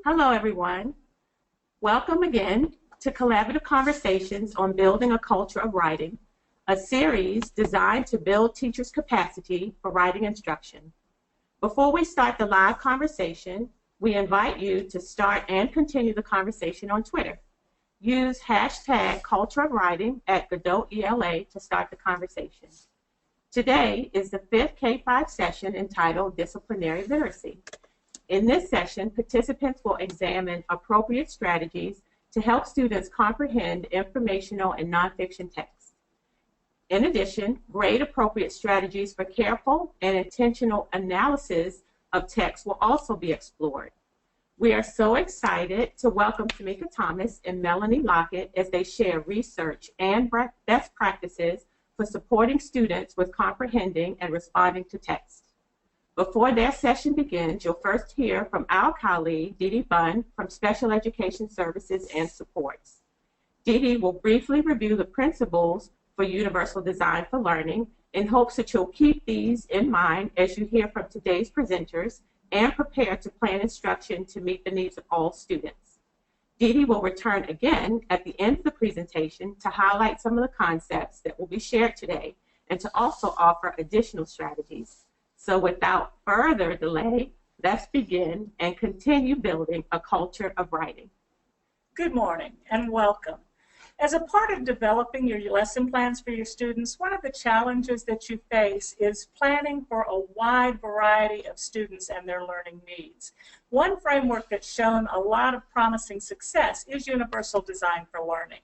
Hello, everyone. Welcome again to Collaborative Conversations on Building a Culture of Writing, a series designed to build teachers' capacity for writing instruction. Before we start the live conversation, we invite you to start and continue the conversation on Twitter. Use hashtag Culture of Writing at Godot ELA to start the conversation. Today is the fifth K-5 session entitled Disciplinary Literacy. In this session, participants will examine appropriate strategies to help students comprehend informational and nonfiction text. In addition, grade appropriate strategies for careful and intentional analysis of text will also be explored. We are so excited to welcome Tamika Thomas and Melanie Lockett as they share research and best practices for supporting students with comprehending and responding to text. Before their session begins, you'll first hear from our colleague, Dee Dee Bunn, from Special Education Services and Supports. Dee Dee will briefly review the principles for Universal Design for Learning in hopes that you'll keep these in mind as you hear from today's presenters and prepare to plan instruction to meet the needs of all students. Dee Dee will return again at the end of the presentation to highlight some of the concepts that will be shared today and to also offer additional strategies. So without further delay, let's begin and continue building a culture of writing. Good morning and welcome. As a part of developing your lesson plans for your students, one of the challenges that you face is planning for a wide variety of students and their learning needs. One framework that's shown a lot of promising success is Universal Design for Learning.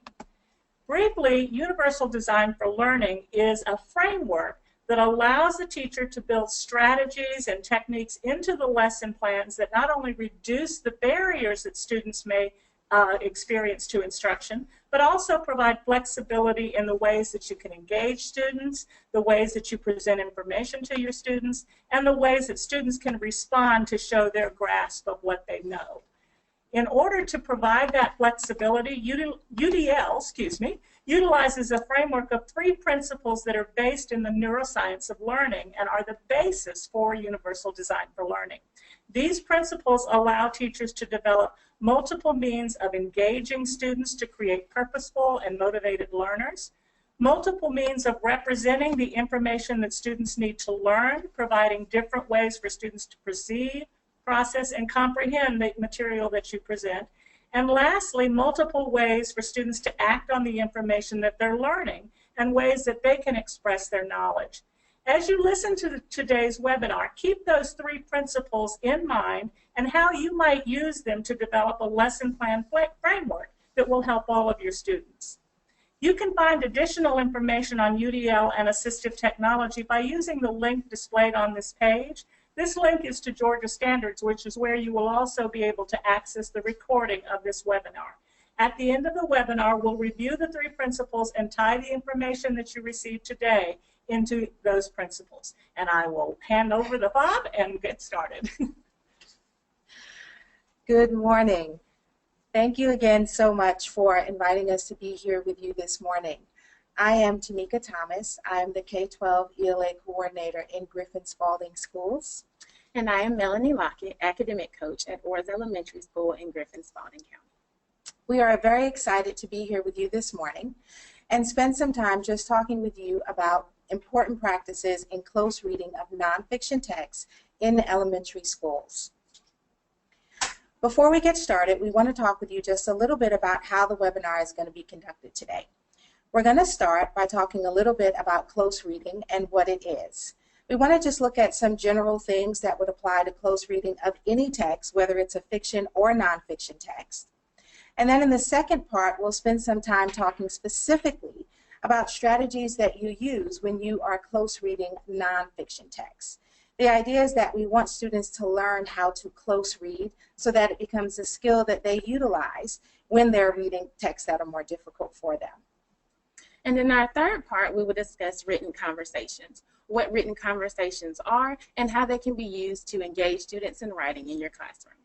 Briefly, Universal Design for Learning is a framework that allows the teacher to build strategies and techniques into the lesson plans that not only reduce the barriers that students may experience to instruction, but also provide flexibility in the ways that you can engage students, the ways that you present information to your students, and the ways that students can respond to show their grasp of what they know. In order to provide that flexibility, UDL utilizes a framework of 3 principles that are based in the neuroscience of learning and are the basis for Universal Design for Learning. These principles allow teachers to develop multiple means of engaging students to create purposeful and motivated learners, multiple means of representing the information that students need to learn, providing different ways for students to perceive, process, and comprehend the material that you present. And lastly, multiple ways for students to act on the information that they're learning and ways that they can express their knowledge. As you listen to today's webinar, keep those 3 principles in mind and how you might use them to develop a lesson plan framework that will help all of your students. You can find additional information on UDL and assistive technology by using the link displayed on this page. This link is to Georgia Standards, which is where you will also be able to access the recording of this webinar. At the end of the webinar, we'll review the 3 principles and tie the information that you received today into those principles. And I will hand over the fob and get started. Good morning. Thank you again so much for inviting us to be here with you this morning. I am Tamika Thomas. I am the K-12 ELA coordinator in Griffin Spalding Schools. And I am Melanie Lockett, academic coach at Orrs Elementary School in Griffin Spalding County. We are very excited to be here with you this morning and spend some time just talking with you about important practices in close reading of nonfiction texts in elementary schools. Before we get started, we want to talk with you just a little bit about how the webinar is going to be conducted today. We're going to start by talking a little bit about close reading and what it is. We want to just look at some general things that would apply to close reading of any text, whether it's a fiction or nonfiction text. And then in the second part, we'll spend some time talking specifically about strategies that you use when you are close reading nonfiction texts. The idea is that we want students to learn how to close read so that it becomes a skill that they utilize when they're reading texts that are more difficult for them. And in our third part, we will discuss written conversations, what written conversations are, and how they can be used to engage students in writing in your classroom.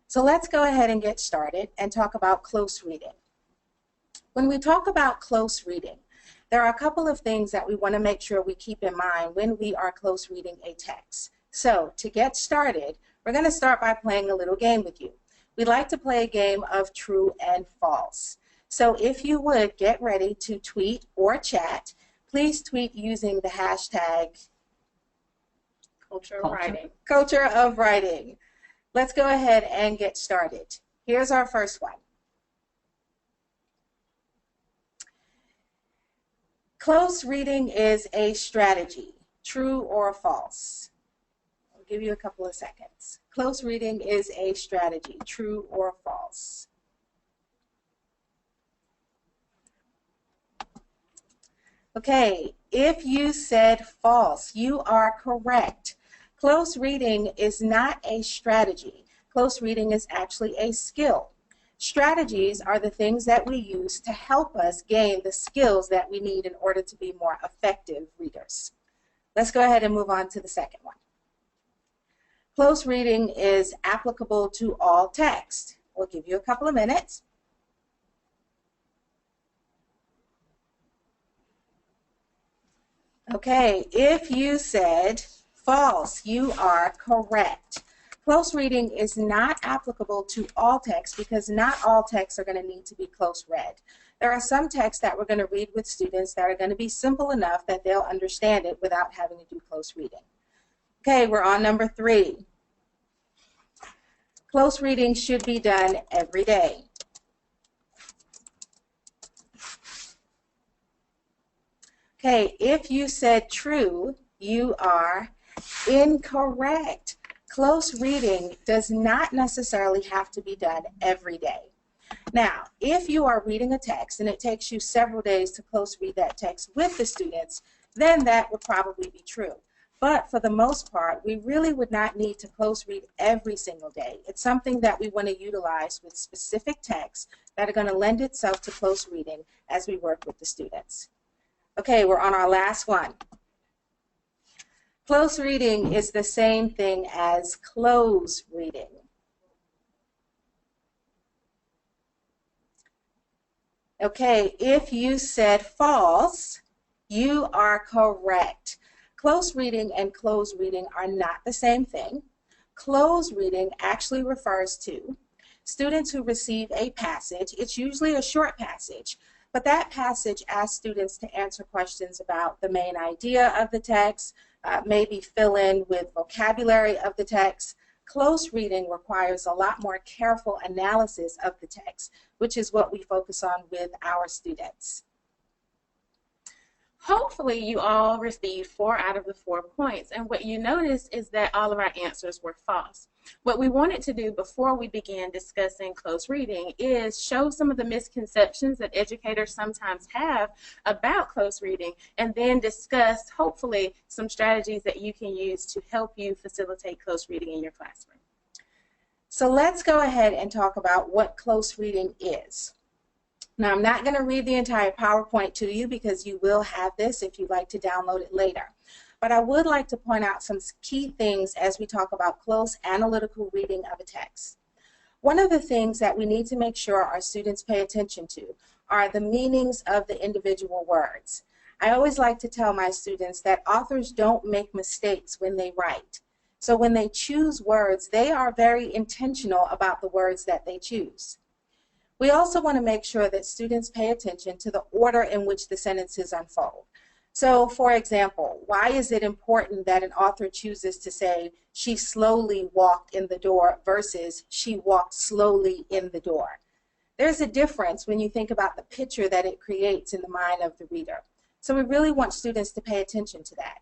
So let's go ahead and get started and talk about close reading. When we talk about close reading, there are a couple of things that we want to make sure we keep in mind when we are close reading a text. So to get started, We're going to start by playing a little game with you. We like to play a game of true and false. So if you would get ready to tweet or chat, please tweet using the hashtag Culture of writing. Culture of Writing. Let's go ahead and get started. Here's our first one. Close reading is a strategy. True or false? I'll give you a couple of seconds. Close reading is a strategy. True or false? Okay, if you said false, you are correct. Close reading is not a strategy. Close reading is actually a skill. Strategies are the things that we use to help us gain the skills that we need in order to be more effective readers. Let's go ahead and move on to the second one. Close reading is applicable to all text. We'll give you a couple of minutes. Okay, if you said false, you are correct. Close reading is not applicable to all texts because not all texts are going to need to be close read. There are some texts that we're going to read with students that are going to be simple enough that they'll understand it without having to do close reading. Okay, we're on number 3. Close reading should be done every day. Okay, if you said true, you are incorrect. Close reading does not necessarily have to be done every day. Now, if you are reading a text and it takes you several days to close read that text with the students, then that would probably be true. But for the most part, we really would not need to close read every single day. It's something that we want to utilize with specific texts that are going to lend itself to close reading as we work with the students. Okay, we're on our last one. Close reading is the same thing as close reading. Okay, if you said false, you are correct. Close reading and close reading are not the same thing. Close reading actually refers to students who receive a passage. It's usually a short passage. But that passage asks students to answer questions about the main idea of the text, maybe fill in with vocabulary of the text. Close reading requires a lot more careful analysis of the text, which is what we focus on with our students. Hopefully you all received 4 out of the 4 points, and what you notice is that all of our answers were false. What we wanted to do before we began discussing close reading is show some of the misconceptions that educators sometimes have about close reading, and then discuss, hopefully, some strategies that you can use to help you facilitate close reading in your classroom. So let's go ahead and talk about what close reading is. Now, I'm not going to read the entire PowerPoint to you because you will have this if you'd like to download it later. But I would like to point out some key things as we talk about close analytical reading of a text. One of the things that we need to make sure our students pay attention to are the meanings of the individual words. I always like to tell my students that authors don't make mistakes when they write. So when they choose words, they are very intentional about the words that they choose. We also want to make sure that students pay attention to the order in which the sentences unfold. So, for example, why is it important that an author chooses to say, she slowly walked in the door versus she walked slowly in the door? There's a difference when you think about the picture that it creates in the mind of the reader. So we really want students to pay attention to that.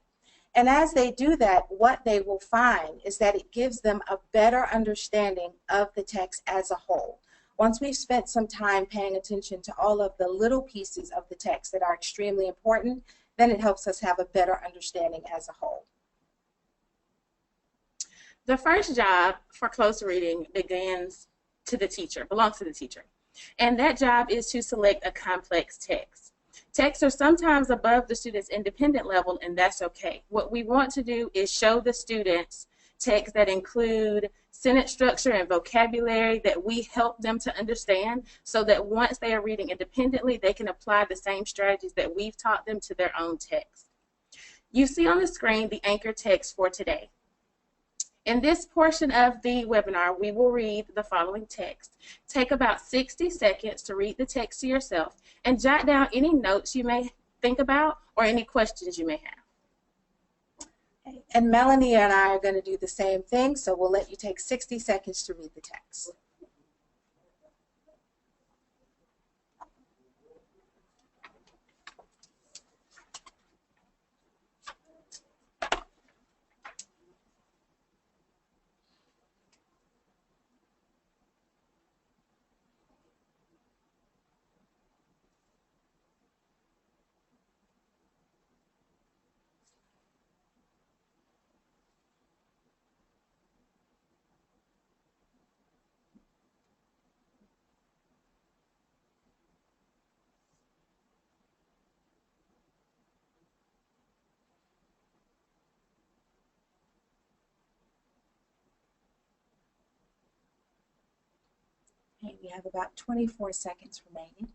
And as they do that, what they will find is that it gives them a better understanding of the text as a whole. Once we've spent some time paying attention to all of the little pieces of the text that are extremely important, then it helps us have a better understanding as a whole. The first job for close reading belongs to the teacher. And that job is to select a complex text. Texts are sometimes above the student's independent level, and that's okay. What we want to do is show the students texts that include sentence structure and vocabulary that we help them to understand, so that once they are reading independently, they can apply the same strategies that we've taught them to their own text. You see on the screen the anchor text for today. In this portion of the webinar, we will read the following text. Take about 60 seconds to read the text to yourself and jot down any notes you may think about or any questions you may have. And Melanie and I are going to do the same thing, so we'll let you take 60 seconds to read the text. Okay, we have about 24 seconds remaining.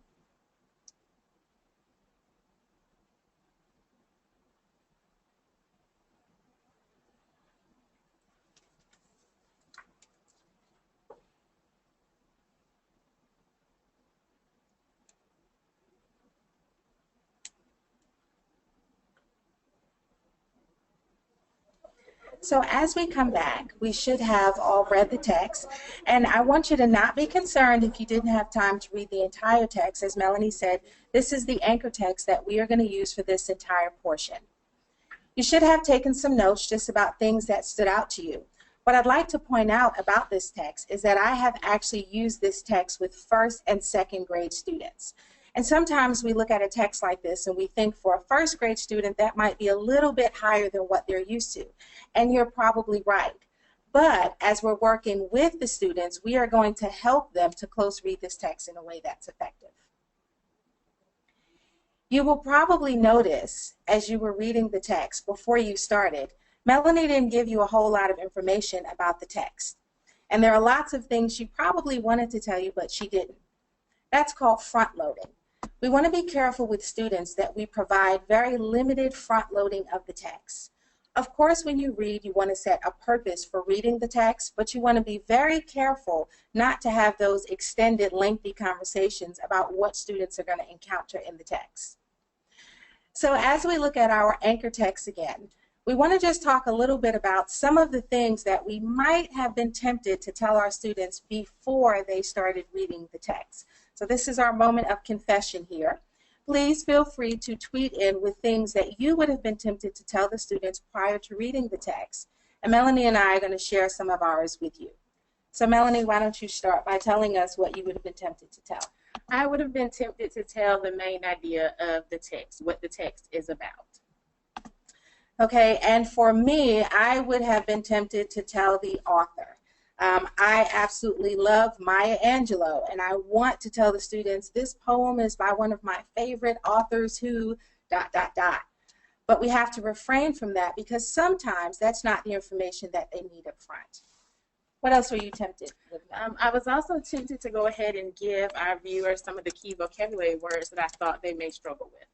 So as we come back, we should have all read the text, and I want you to not be concerned if you didn't have time to read the entire text. As Melanie said, this is the anchor text that we are going to use for this entire portion. You should have taken some notes just about things that stood out to you. What I'd like to point out about this text is that I have actually used this text with first and second grade students. And sometimes we look at a text like this and we think for a first grade student that might be a little bit higher than what they're used to. And you're probably right. But as we're working with the students, we are going to help them to close read this text in a way that's effective. You will probably notice as you were reading the text before you started, Melanie didn't give you a whole lot of information about the text. And there are lots of things she probably wanted to tell you, but she didn't. That's called front loading. We want to be careful with students that we provide very limited front loading of the text. Of course, when you read, you want to set a purpose for reading the text, but you want to be very careful not to have those extended, lengthy conversations about what students are going to encounter in the text. So as we look at our anchor text again, we want to just talk a little bit about some of the things that we might have been tempted to tell our students before they started reading the text. So this is our moment of confession here. Please feel free to tweet in with things that you would have been tempted to tell the students prior to reading the text. And Melanie and I are going to share some of ours with you. So Melanie, why don't you start by telling us what you would have been tempted to tell? I would have been tempted to tell the main idea of the text, what the text is about. Okay, and for me, I would have been tempted to tell the author. I absolutely love Maya Angelou, and I want to tell the students this poem is by one of my favorite authors who ... But we have to refrain from that because sometimes that's not the information that they need up front. What else were you tempted with? I was also tempted to go ahead and give our viewers some of the key vocabulary words that I thought they may struggle with.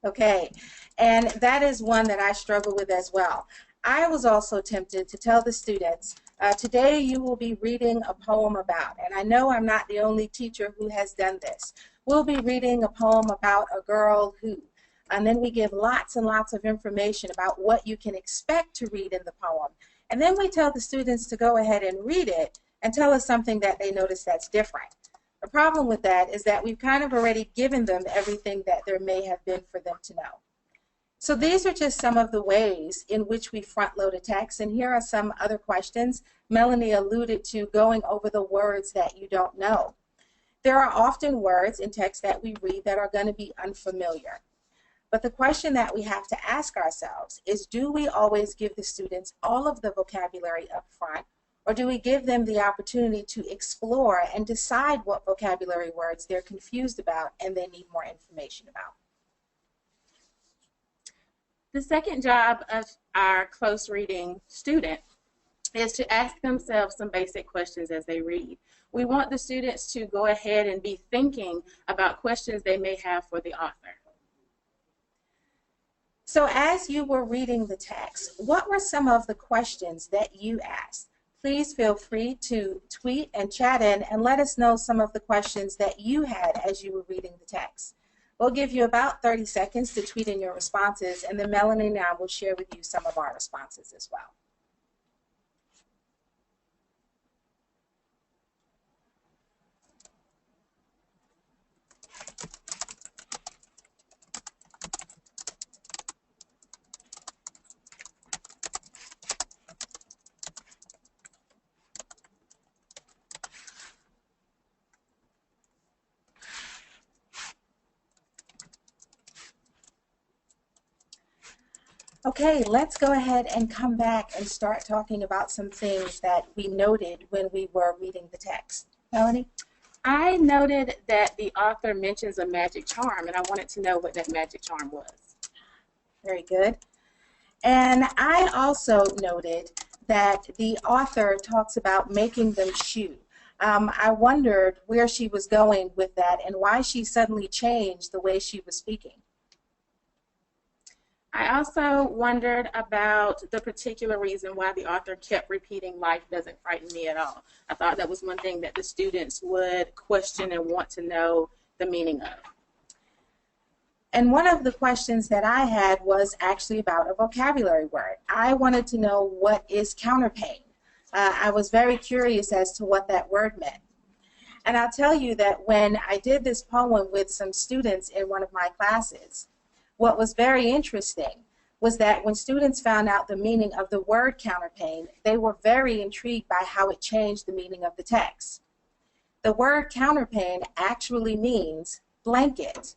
Okay, and that is one that I struggle with as well. I was also tempted to tell the students, today you will be reading a poem about, and I know I'm not the only teacher who has done this. We'll be reading a poem about a girl who, and then we give lots and lots of information about what you can expect to read in the poem. And then we tell the students to go ahead and read it and tell us something that they notice that's different. The problem with that is that we've kind of already given them everything that there may have been for them to know. So these are just some of the ways in which we front load a text, and here are some other questions. Melanie alluded to going over the words that you don't know. There are often words in text that we read that are going to be unfamiliar. But the question that we have to ask ourselves is, do we always give the students all of the vocabulary up front, or do we give them the opportunity to explore and decide what vocabulary words they're confused about and they need more information about? The second job of our close reading student is to ask themselves some basic questions as they read. We want the students to go ahead and be thinking about questions they may have for the author. So as you were reading the text, what were some of the questions that you asked? Please feel free to tweet and chat in and let us know some of the questions that you had as you were reading the text. We'll give you about 30 seconds to tweet in your responses, and then Melanie and I will share with you some of our responses as well. Okay, let's go ahead and come back and start talking about some things that we noted when we were reading the text. Melanie? I noted that the author mentions a magic charm, and I wanted to know what that magic charm was. Very good. And I also noted that the author talks about making them shoe. I wondered where she was going with that and why she suddenly changed the way she was speaking. I also wondered about the particular reason why the author kept repeating "life doesn't frighten me at all." I thought that was one thing that the students would question and want to know the meaning of. And one of the questions that I had was actually about a vocabulary word. I wanted to know what is counterpane. I was very curious as to what that word meant. And I'll tell you that when I did this poem with some students in one of my classes, what was very interesting was that when students found out the meaning of the word counterpane, they were very intrigued by how it changed the meaning of the text. The word counterpane actually means blanket.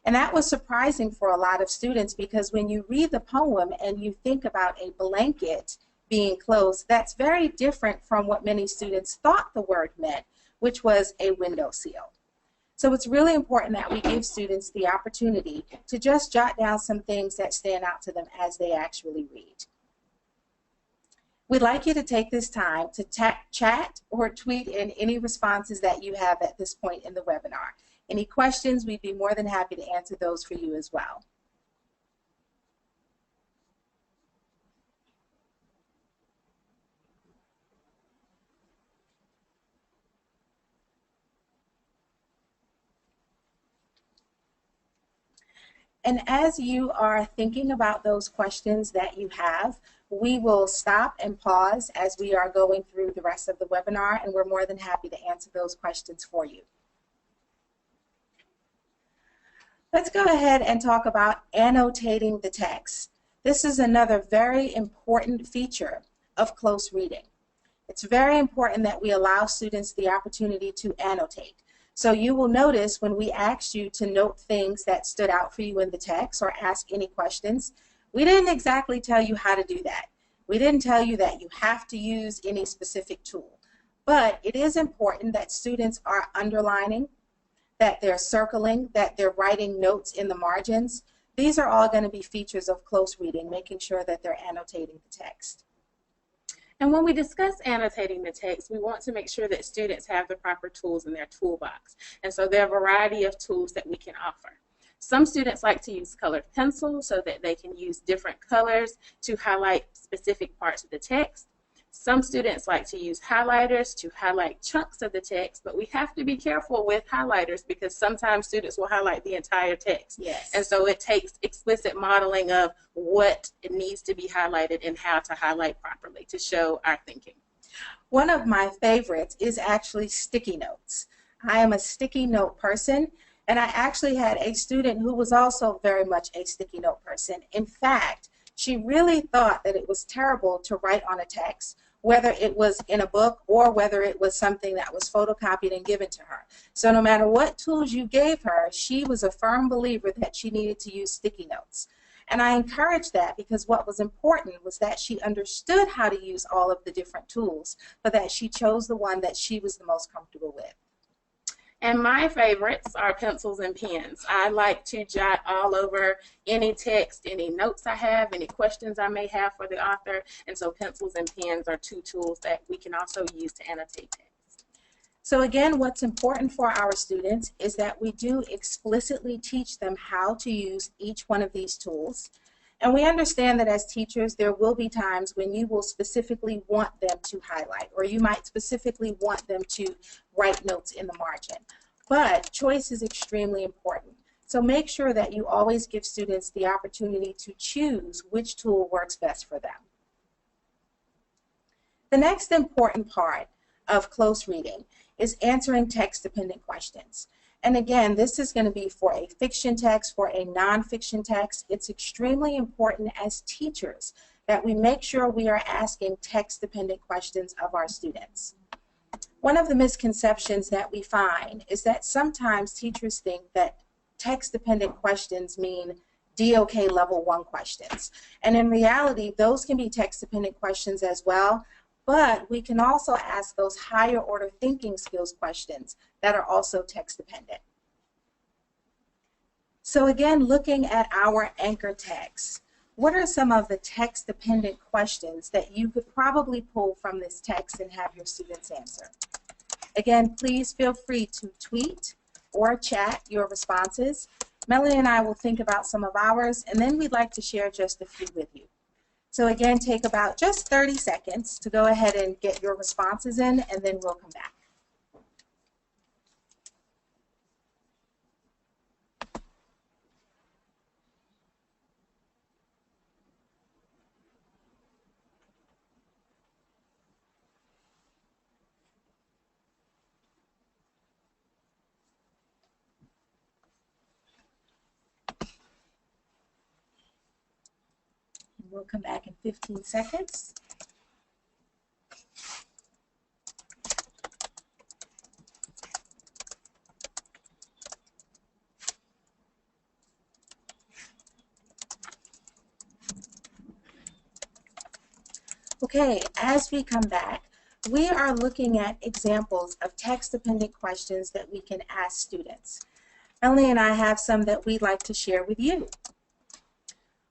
And that was surprising for a lot of students because when you read the poem and you think about a blanket being closed, that's very different from what many students thought the word meant, which was a windowsill. So it's really important that we give students the opportunity to just jot down some things that stand out to them as they actually read. We'd like you to take this time to chat or tweet in any responses that you have at this point in the webinar. Any questions, we'd be more than happy to answer those for you as well. And as you are thinking about those questions that you have, we will stop and pause as we are going through the rest of the webinar, and we're more than happy to answer those questions for you. Let's go ahead and talk about annotating the text. This is another very important feature of close reading. It's very important that we allow students the opportunity to annotate. So you will notice when we asked you to note things that stood out for you in the text or ask any questions, we didn't exactly tell you how to do that. We didn't tell you that you have to use any specific tool. But it is important that students are underlining, that they're circling, that they're writing notes in the margins. These are all going to be features of close reading, making sure that they're annotating the text. And when we discuss annotating the text, we want to make sure that students have the proper tools in their toolbox. And so there are a variety of tools that we can offer. Some students like to use colored pencils so that they can use different colors to highlight specific parts of the text. Some students like to use highlighters to highlight chunks of the text, but we have to be careful with highlighters because sometimes students will highlight the entire text. Yes. And so it takes explicit modeling of what it needs to be highlighted and how to highlight properly to show our thinking. One of my favorites is actually sticky notes. I am a sticky note person, and I actually had a student who was also very much a sticky note person. In fact, she really thought that it was terrible to write on a text, whether it was in a book or whether it was something that was photocopied and given to her. So no matter what tools you gave her, she was a firm believer that she needed to use sticky notes. And I encouraged that because what was important was that she understood how to use all of the different tools, but that she chose the one that she was the most comfortable with. And my favorites are pencils and pens. I like to jot all over any text, any notes I have, any questions I may have for the author. And so pencils and pens are two tools that we can also use to annotate text. So again, what's important for our students is that we do explicitly teach them how to use each one of these tools. And we understand that as teachers, there will be times when you will specifically want them to highlight, or you might specifically want them to write notes in the margin. But choice is extremely important. So make sure that you always give students the opportunity to choose which tool works best for them. The next important part of close reading is answering text-dependent questions. And again, this is going to be for a fiction text, for a nonfiction text. It's extremely important as teachers that we make sure we are asking text-dependent questions of our students. One of the misconceptions that we find is that sometimes teachers think that text-dependent questions mean DOK level 1 questions. And in reality, those can be text-dependent questions as well, but we can also ask those higher order thinking skills questions that are also text-dependent. So again, looking at our anchor text, what are some of the text-dependent questions that you could probably pull from this text and have your students answer? Again, please feel free to tweet or chat your responses. Melanie and I will think about some of ours, and then we'd like to share just a few with you. So again, take about just 30 seconds to go ahead and get your responses in, and then we'll come back. We'll come back in 15 seconds. Okay, as we come back, we are looking at examples of text-dependent questions that we can ask students. Melanie and I have some that we'd like to share with you.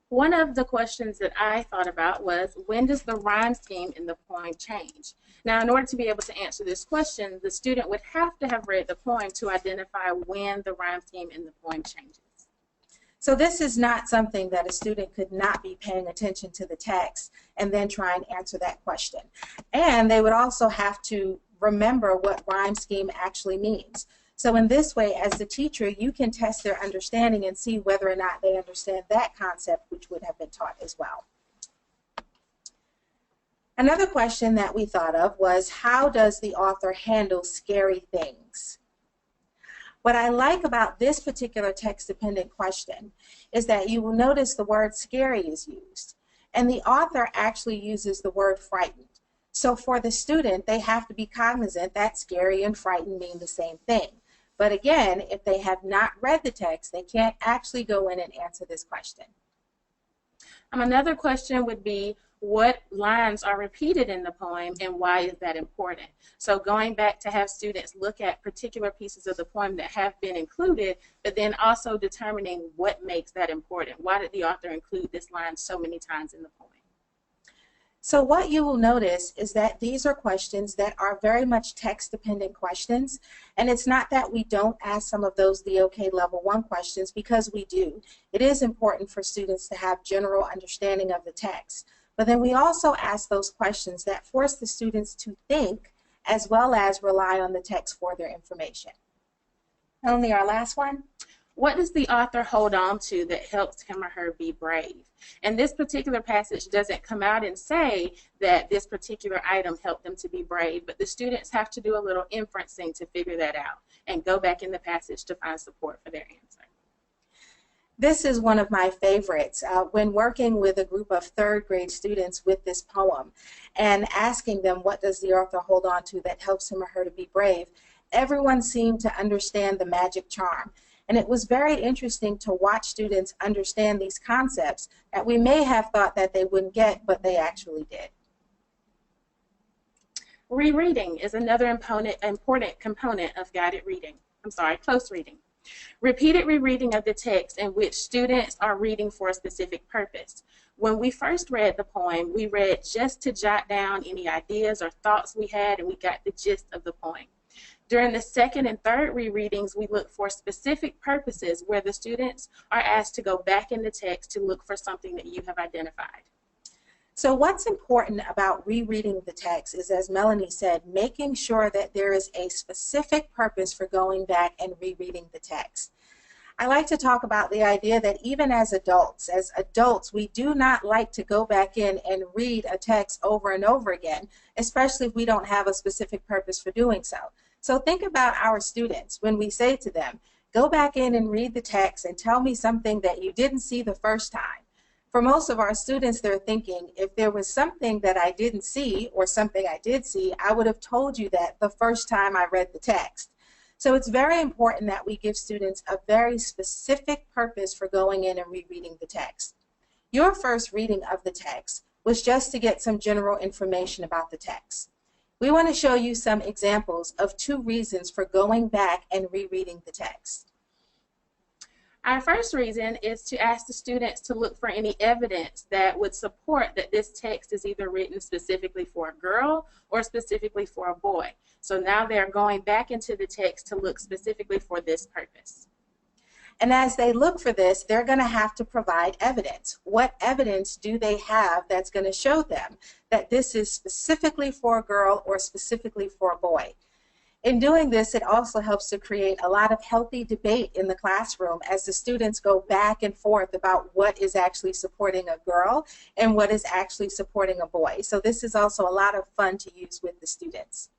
One of the questions that I thought about was, when does the rhyme scheme in the poem change? Now, in order to be able to answer this question, the student would have to have read the poem to identify when the rhyme scheme in the poem changes. So this is not something that a student could not be paying attention to the text and then try and answer that question. And they would also have to remember what rhyme scheme actually means. So in this way, as the teacher, you can test their understanding and see whether or not they understand that concept, which would have been taught as well. Another question that we thought of was, how does the author handle scary things? What I like about this particular text-dependent question is that you will notice the word scary is used, and the author actually uses the word frightened. So for the student, they have to be cognizant that scary and frightened mean the same thing. But again, if they have not read the text, they can't actually go in and answer this question. Another question would be, what lines are repeated in the poem and why is that important? So going back to have students look at particular pieces of the poem that have been included, but then also determining what makes that important. Why did the author include this line so many times in the poem? So what you will notice is that these are questions that are very much text-dependent questions, and it's not that we don't ask some of those DOK level 1 questions, because we do. It is important for students to have general understanding of the text, but then we also ask those questions that force the students to think as well as rely on the text for their information. Only our last one. What does the author hold on to that helps him or her be brave? And this particular passage doesn't come out and say that this particular item helped them to be brave, but the students have to do a little inferencing to figure that out and go back in the passage to find support for their answer. This is one of my favorites. When working with a group of 3rd grade students with this poem and asking them what does the author hold on to that helps him or her to be brave, everyone seemed to understand the magic charm. And it was very interesting to watch students understand these concepts that we may have thought that they wouldn't get, but they actually did. Rereading is another important component of close reading. Repeated rereading of the text in which students are reading for a specific purpose. When we first read the poem, we read just to jot down any ideas or thoughts we had, and we got the gist of the poem. During the second and third rereadings, we look for specific purposes where the students are asked to go back in the text to look for something that you have identified. So what's important about rereading the text is, as Melanie said, making sure that there is a specific purpose for going back and rereading the text. I like to talk about the idea that even as adults, we do not like to go back in and read a text over and over again, especially if we don't have a specific purpose for doing so. So think about our students when we say to them, go back in and read the text and tell me something that you didn't see the first time. For most of our students, they're thinking, if there was something that I didn't see or something I did see, I would have told you that the first time I read the text. So it's very important that we give students a very specific purpose for going in and rereading the text. Your first reading of the text was just to get some general information about the text. We want to show you some examples of 2 reasons for going back and rereading the text. Our first reason is to ask the students to look for any evidence that would support that this text is either written specifically for a girl or specifically for a boy. So now they're going back into the text to look specifically for this purpose. And as they look for this, they're going to have to provide evidence. What evidence do they have that's going to show them that this is specifically for a girl or specifically for a boy? In doing this, it also helps to create a lot of healthy debate in the classroom as the students go back and forth about what is actually supporting a girl and what is actually supporting a boy. So this is also a lot of fun to use with the students.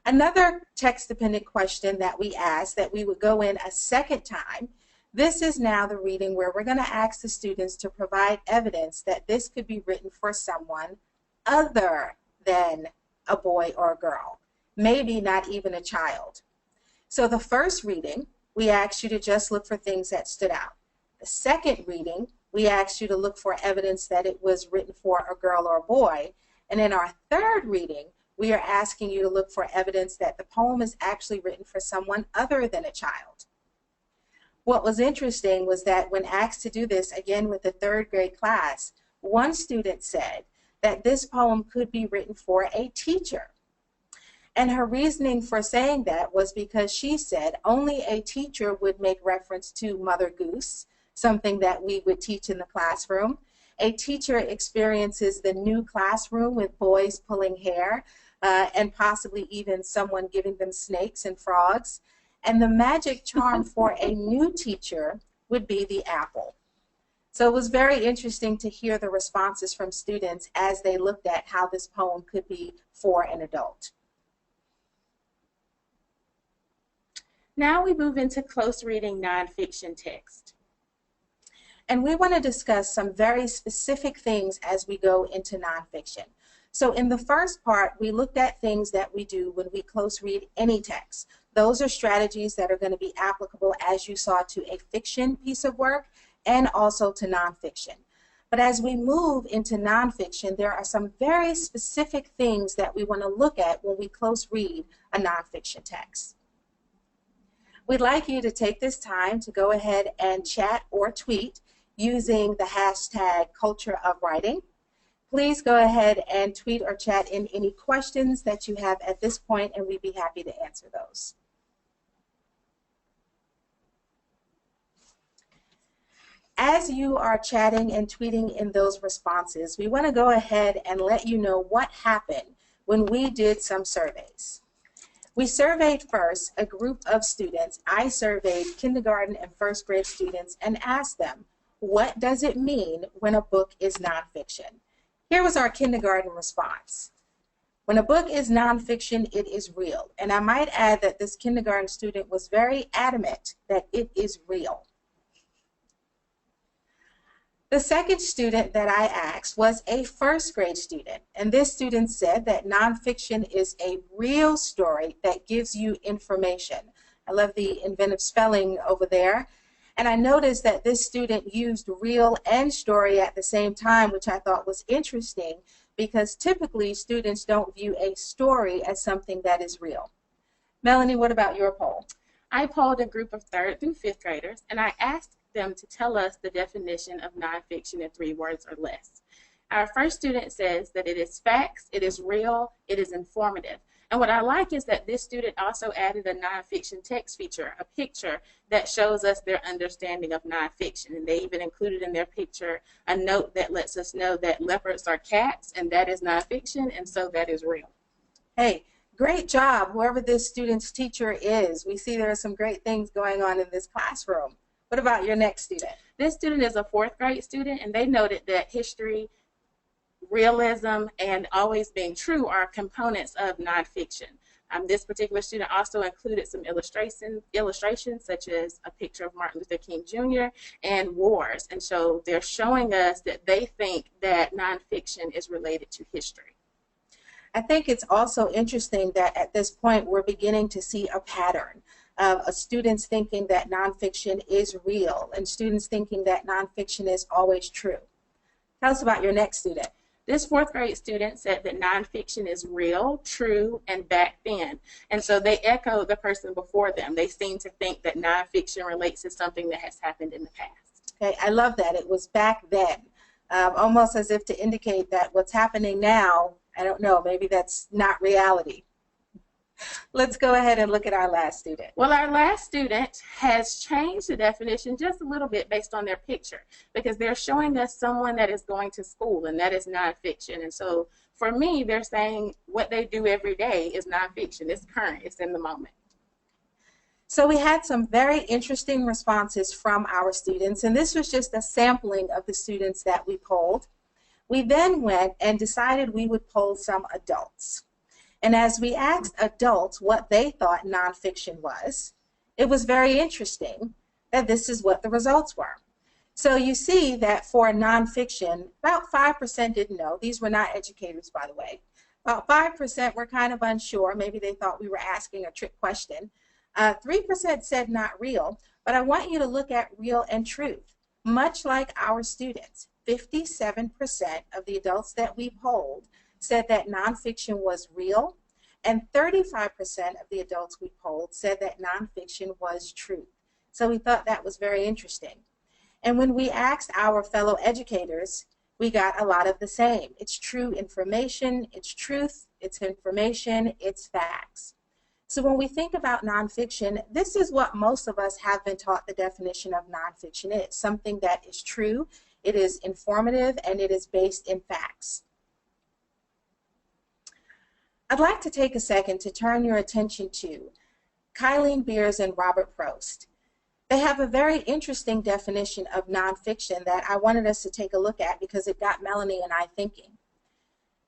Another text-dependent question that we asked that we would go in a second time, this is now the reading where we're going to ask the students to provide evidence that this could be written for someone other than a boy or a girl, maybe not even a child. So the first reading, we asked you to just look for things that stood out. The second reading, we asked you to look for evidence that it was written for a girl or a boy. And in our third reading, we are asking you to look for evidence that the poem is actually written for someone other than a child. What was interesting was that when asked to do this, again with the 3rd grade class, one student said that this poem could be written for a teacher. And her reasoning for saying that was because she said only a teacher would make reference to Mother Goose, something that we would teach in the classroom. A teacher experiences the new classroom with boys pulling hair, and possibly even someone giving them snakes and frogs. And the magic charm for a new teacher would be the apple. So it was very interesting to hear the responses from students as they looked at how this poem could be for an adult. Now we move into close reading nonfiction text. And we want to discuss some very specific things as we go into nonfiction. So in the first part, we looked at things that we do when we close read any text. Those are strategies that are going to be applicable, as you saw, to a fiction piece of work and also to nonfiction. But as we move into nonfiction, there are some very specific things that we want to look at when we close read a nonfiction text. We'd like you to take this time to go ahead and chat or tweet using the hashtag #CultureOfWriting. Please go ahead and tweet or chat in any questions that you have at this point, and we'd be happy to answer those. As you are chatting and tweeting in those responses, we want to go ahead and let you know what happened when we did some surveys. We surveyed first a group of students. I surveyed kindergarten and 1st grade students and asked them, what does it mean when a book is nonfiction? Here was our kindergarten response. When a book is nonfiction, it is real. And I might add that this kindergarten student was very adamant that it is real. The second student that I asked was a 1st grade student, and this student said that nonfiction is a real story that gives you information. I love the inventive spelling over there. And I noticed that this student used real and story at the same time, which I thought was interesting because typically students don't view a story as something that is real. Melanie, what about your poll? I polled a group of 3rd through 5th graders, and I asked them to tell us the definition of nonfiction in 3 words or less. Our first student says that it is facts, it is real, it is informative. And what I like is that this student also added a nonfiction text feature, a picture that shows us their understanding of nonfiction. And they even included in their picture a note that lets us know that leopards are cats, and that is nonfiction, and so that is real. Hey, great job, whoever this student's teacher is. We see there are some great things going on in this classroom. What about your next student? This student is a 4th grade student, and they noted that history, realism, and always being true are components of nonfiction. This particular student also included some illustrations such as a picture of Martin Luther King Jr. and wars. And so they're showing us that they think that nonfiction is related to history. I think it's also interesting that at this point we're beginning to see a pattern of students thinking that nonfiction is real and students thinking that nonfiction is always true. Tell us about your next student. This 4th grade student said that nonfiction is real, true, and back then. And so they echoed the person before them. They seem to think that nonfiction relates to something that has happened in the past. Okay, I love that. It was back then, almost as if to indicate that what's happening now, I don't know, maybe that's not reality. Let's go ahead and look at our last student. Well, our last student has changed the definition just a little bit based on their picture, because they're showing us someone that is going to school, and that is nonfiction. And so for me, they're saying what they do every day is nonfiction. It's current. It's in the moment. So we had some very interesting responses from our students, and this was just a sampling of the students that we polled. We then went and decided we would poll some adults. And as we asked adults what they thought nonfiction was, it was very interesting that this is what the results were. So you see that for nonfiction, about 5% didn't know. These were not educators, by the way. About 5% were kind of unsure. Maybe they thought we were asking a trick question. 3% said not real, but I want you to look at real and truth. Much like our students, 57% of the adults that we polled said that nonfiction was real, and 35% of the adults we polled said that nonfiction was truth. So we thought that was very interesting. And when we asked our fellow educators, we got a lot of the same. It's true information, it's truth, it's information, it's facts. So when we think about nonfiction, this is what most of us have been taught the definition of nonfiction is: something that is true, it is informative, and it is based in facts. I'd like to take a second to turn your attention to Kylene Beers and Robert Prost. They have a very interesting definition of nonfiction that I wanted us to take a look at because it got Melanie and I thinking.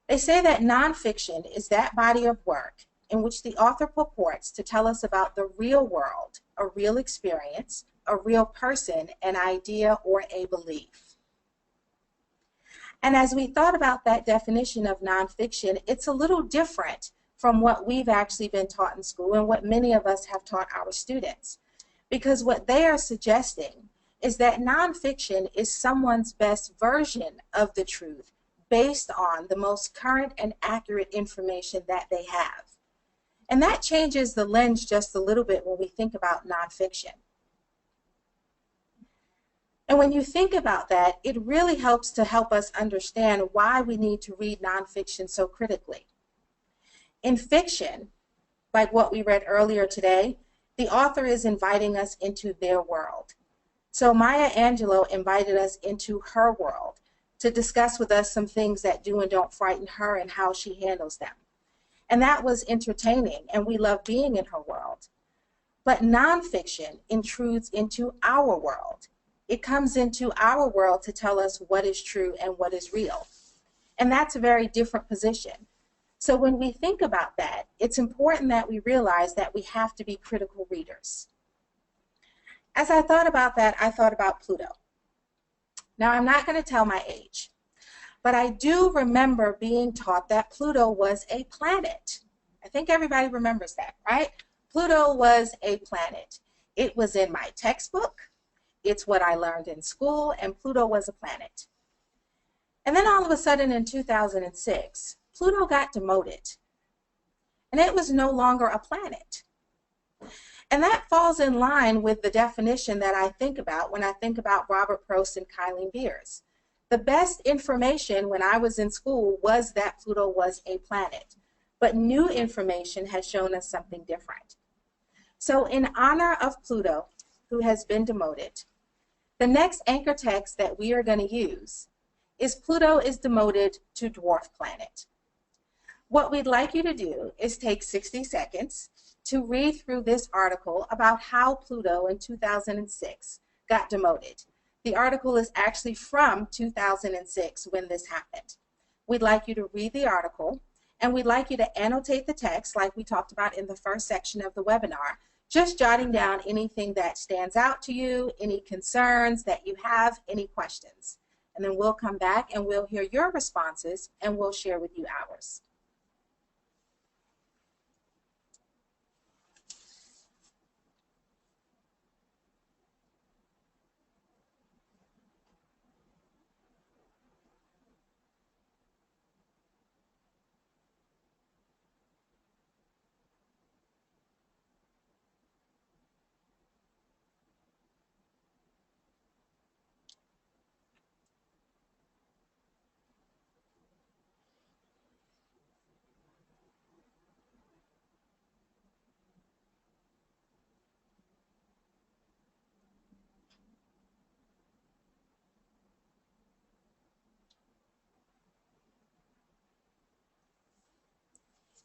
They say that nonfiction is that body of work in which the author purports to tell us about the real world, a real experience, a real person, an idea, or a belief. And as we thought about that definition of nonfiction, it's a little different from what we've actually been taught in school and what many of us have taught our students. Because what they are suggesting is that nonfiction is someone's best version of the truth based on the most current and accurate information that they have. And that changes the lens just a little bit when we think about nonfiction. And when you think about that, it really helps to help us understand why we need to read nonfiction so critically. In fiction, like what we read earlier today, the author is inviting us into their world. So Maya Angelou invited us into her world to discuss with us some things that do and don't frighten her and how she handles them. And that was entertaining, and we love being in her world. But nonfiction intrudes into our world. It comes into our world to tell us what is true and what is real. And that's a very different position. So when we think about that, it's important that we realize that we have to be critical readers. As I thought about that, I thought about Pluto. Now, I'm not going to tell my age, but I do remember being taught that Pluto was a planet. I think everybody remembers that, right? Pluto was a planet. It was in my textbook. It's what I learned in school, and Pluto was a planet. And then all of a sudden in 2006, Pluto got demoted, and it was no longer a planet. And that falls in line with the definition that I think about when I think about Robert Prost and Kylene Beers. The best information when I was in school was that Pluto was a planet, but new information has shown us something different. So in honor of Pluto, who has been demoted, the next anchor text that we are going to use is Pluto is demoted to dwarf planet. What we'd like you to do is take 60 seconds to read through this article about how Pluto in 2006 got demoted. The article is actually from 2006 when this happened. We'd like you to read the article, and we'd like you to annotate the text like we talked about in the first section of the webinar, just jotting down anything that stands out to you, any concerns that you have, any questions. And then we'll come back and we'll hear your responses and we'll share with you ours.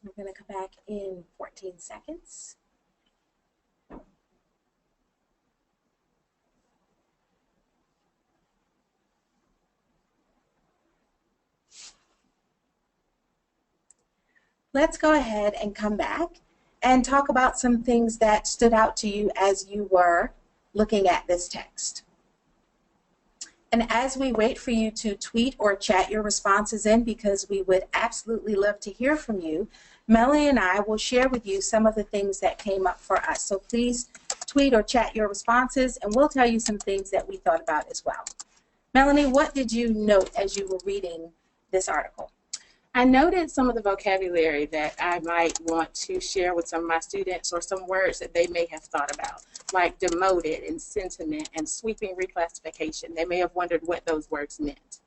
We're going to come back in 14 seconds. Let's go ahead and come back and talk about some things that stood out to you as you were looking at this text. And as we wait for you to tweet or chat your responses in, because we would absolutely love to hear from you, Melanie and I will share with you some of the things that came up for us. So please tweet or chat your responses, and we'll tell you some things that we thought about as well. Melanie, what did you note as you were reading this article? I noted some of the vocabulary that I might want to share with some of my students, or some words that they may have thought about, like demoted and sentiment and sweeping reclassification. They may have wondered what those words meant.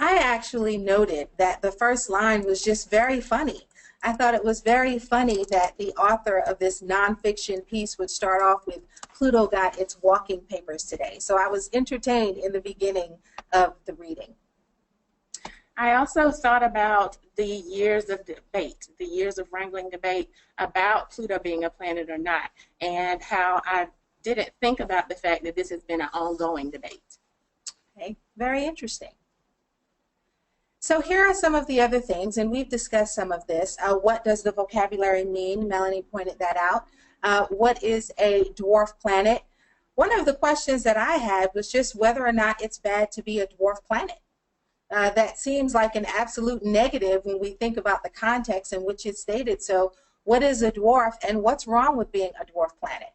I actually noted that the first line was just very funny. I thought it was very funny that the author of this nonfiction piece would start off with Pluto got its walking papers today. So I was entertained in the beginning of the reading. I also thought about the years of debate, the years of wrangling debate about Pluto being a planet or not, and how I didn't think about the fact that this has been an ongoing debate. Okay, very interesting. So here are some of the other things, and we've discussed some of this. What does the vocabulary mean? Melanie pointed that out. What is a dwarf planet? One of the questions that I had was just whether or not it's bad to be a dwarf planet. That seems like an absolute negative when we think about the context in which it's stated. So what is a dwarf, and what's wrong with being a dwarf planet?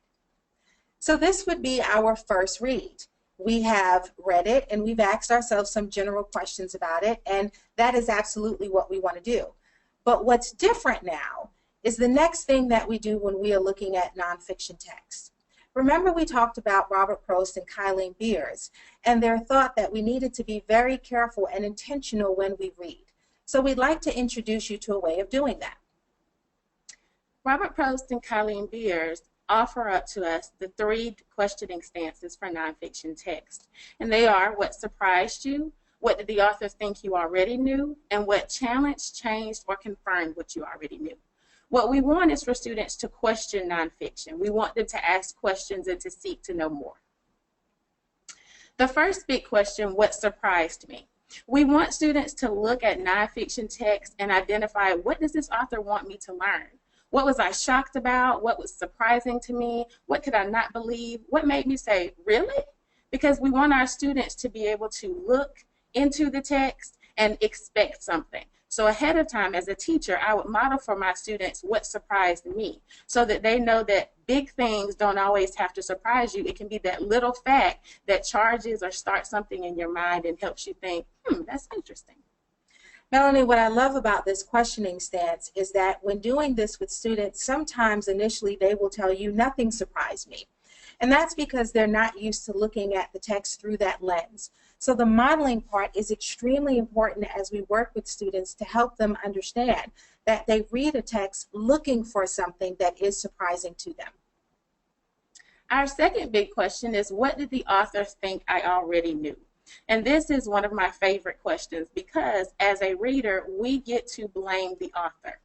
So this would be our first read. We have read it, and we've asked ourselves some general questions about it, and that is absolutely what we want to do. But what's different now is the next thing that we do when we are looking at nonfiction text. Remember, we talked about Robert Prost and Kylene Beers and their thought that we needed to be very careful and intentional when we read. So we'd like to introduce you to a way of doing that. Robert Prost and Kylene Beers offer up to us the 3 questioning stances for nonfiction text. And they are: what surprised you, what did the author think you already knew, and what challenged, changed, or confirmed what you already knew. What we want is for students to question nonfiction. We want them to ask questions and to seek to know more. The first big question, what surprised me? We want students to look at nonfiction text and identify, what does this author want me to learn? What was I shocked about? What was surprising to me? What could I not believe? What made me say, really? Because we want our students to be able to look into the text and expect something. So ahead of time, as a teacher, I would model for my students what surprised me, so that they know that big things don't always have to surprise you. It can be that little fact that charges or starts something in your mind and helps you think, that's interesting. Melanie, what I love about this questioning stance is that when doing this with students, sometimes initially they will tell you, nothing surprised me. And that's because they're not used to looking at the text through that lens. So the modeling part is extremely important as we work with students to help them understand that they read a text looking for something that is surprising to them. Our second big question is, what did the author think I already knew? And this is one of my favorite questions because as a reader, we get to blame the author.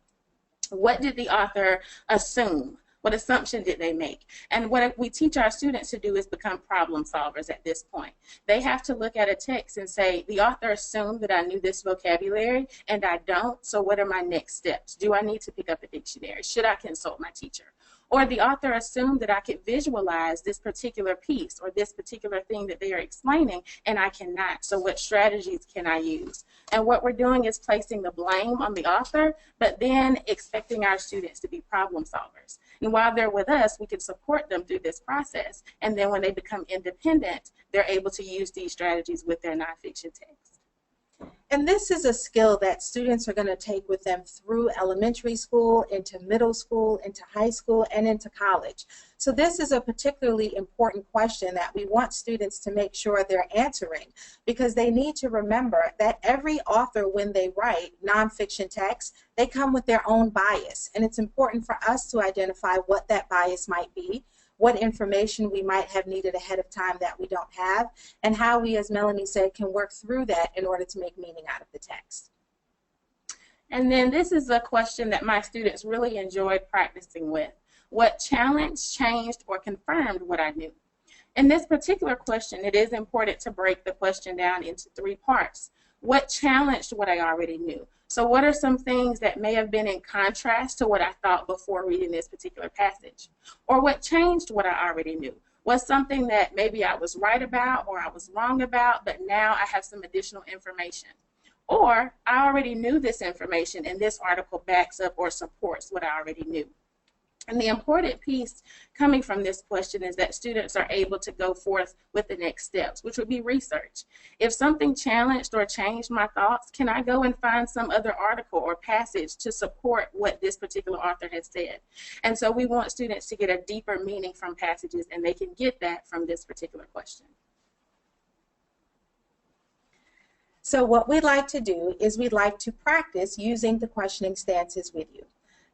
What did the author assume? What assumption did they make? And what we teach our students to do is become problem solvers at this point. They have to look at a text and say, the author assumed that I knew this vocabulary and I don't, so what are my next steps? Do I need to pick up a dictionary? Should I consult my teacher? Or the author assumed that I could visualize this particular piece or this particular thing that they are explaining, and I cannot. So what strategies can I use? And what we're doing is placing the blame on the author, but then expecting our students to be problem solvers. And while they're with us, we can support them through this process. And then when they become independent, they're able to use these strategies with their nonfiction text. And this is a skill that students are going to take with them through elementary school, into middle school, into high school, and into college. So this is a particularly important question that we want students to make sure they're answering, because they need to remember that every author, when they write nonfiction text, they come with their own bias. And it's important for us to identify what that bias might be, what information we might have needed ahead of time that we don't have, and how we, as Melanie said, can work through that in order to make meaning out of the text. And then this is a question that my students really enjoyed practicing with. What challenged, changed, or confirmed what I knew? In this particular question, it is important to break the question down into three parts. What challenged what I already knew? So what are some things that may have been in contrast to what I thought before reading this particular passage? Or what changed what I already knew? Was something that maybe I was right about or I was wrong about, but now I have some additional information? Or I already knew this information and this article backs up or supports what I already knew. And the important piece coming from this question is that students are able to go forth with the next steps, which would be research. If something challenged or changed my thoughts, can I go and find some other article or passage to support what this particular author has said? And so we want students to get a deeper meaning from passages, and they can get that from this particular question. So what we'd like to do is we'd like to practice using the questioning stances with you.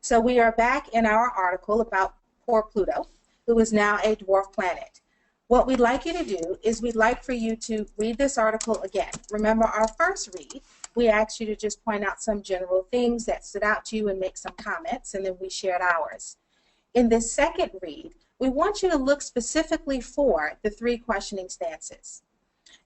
So we are back in our article about poor Pluto, who is now a dwarf planet. What we'd like you to do is we'd like for you to read this article again. Remember our first read, we asked you to just point out some general things that stood out to you and make some comments, and then we shared ours. In this second read, we want you to look specifically for the three questioning stances.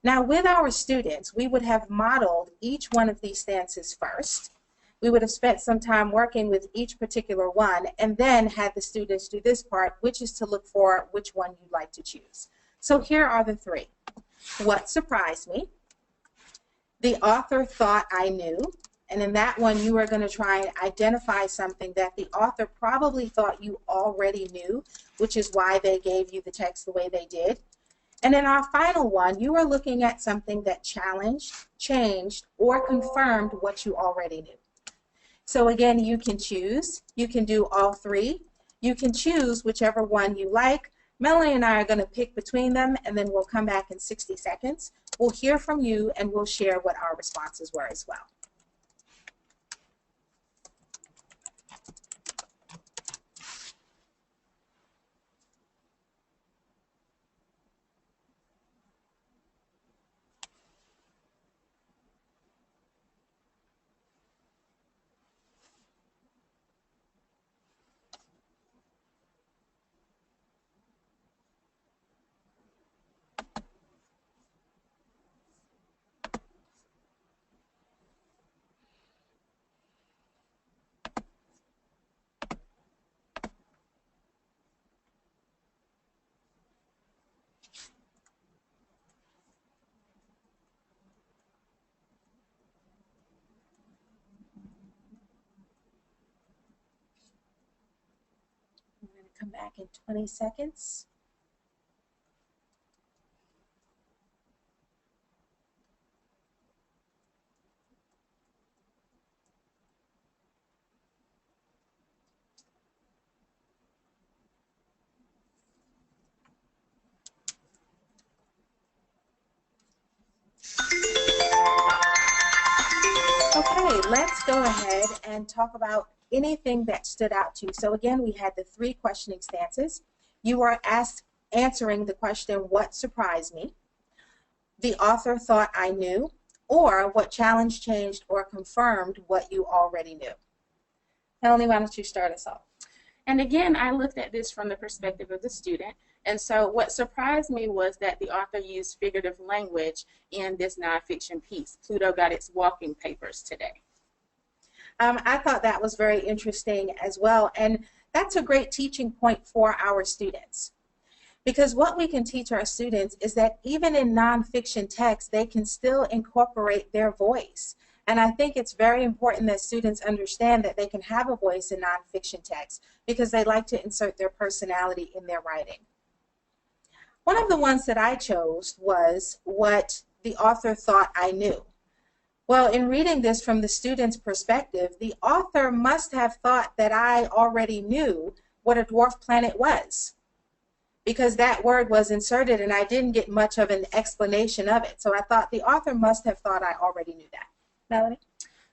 Now with our students, we would have modeled each one of these stances first. We would have spent some time working with each particular one and then had the students do this part, which is to look for which one you'd like to choose. So here are the three. What surprised me? The author thought I knew. And in that one, you are going to try and identify something that the author probably thought you already knew, which is why they gave you the text the way they did. And in our final one, you are looking at something that challenged, changed, or confirmed what you already knew. So again, you can choose. You can do all three. You can choose whichever one you like. Melanie and I are going to pick between them, and then we'll come back in 60 seconds. We'll hear from you, and we'll share what our responses were as well. I'm going to come back in 20 seconds. go ahead and talk about anything that stood out to you. So again, we had the 3 questioning stances. You are answering the question, what surprised me? The author thought I knew, or what challenged, changed, or confirmed what you already knew. Melanie, why don't you start us off? And again, I looked at this from the perspective of the student. And so what surprised me was that the author used figurative language in this nonfiction piece. Pluto got its walking papers today. I thought that was very interesting as well. And that's a great teaching point for our students. Because what we can teach our students is that even in nonfiction text, they can still incorporate their voice. And I think it's very important that students understand that they can have a voice in nonfiction text because they like to insert their personality in their writing. One of the ones that I chose was what the author thought I knew. Well, in reading this from the student's perspective, the author must have thought that I already knew what a dwarf planet was, because that word was inserted and I didn't get much of an explanation of it. So I thought the author must have thought I already knew that. Melanie?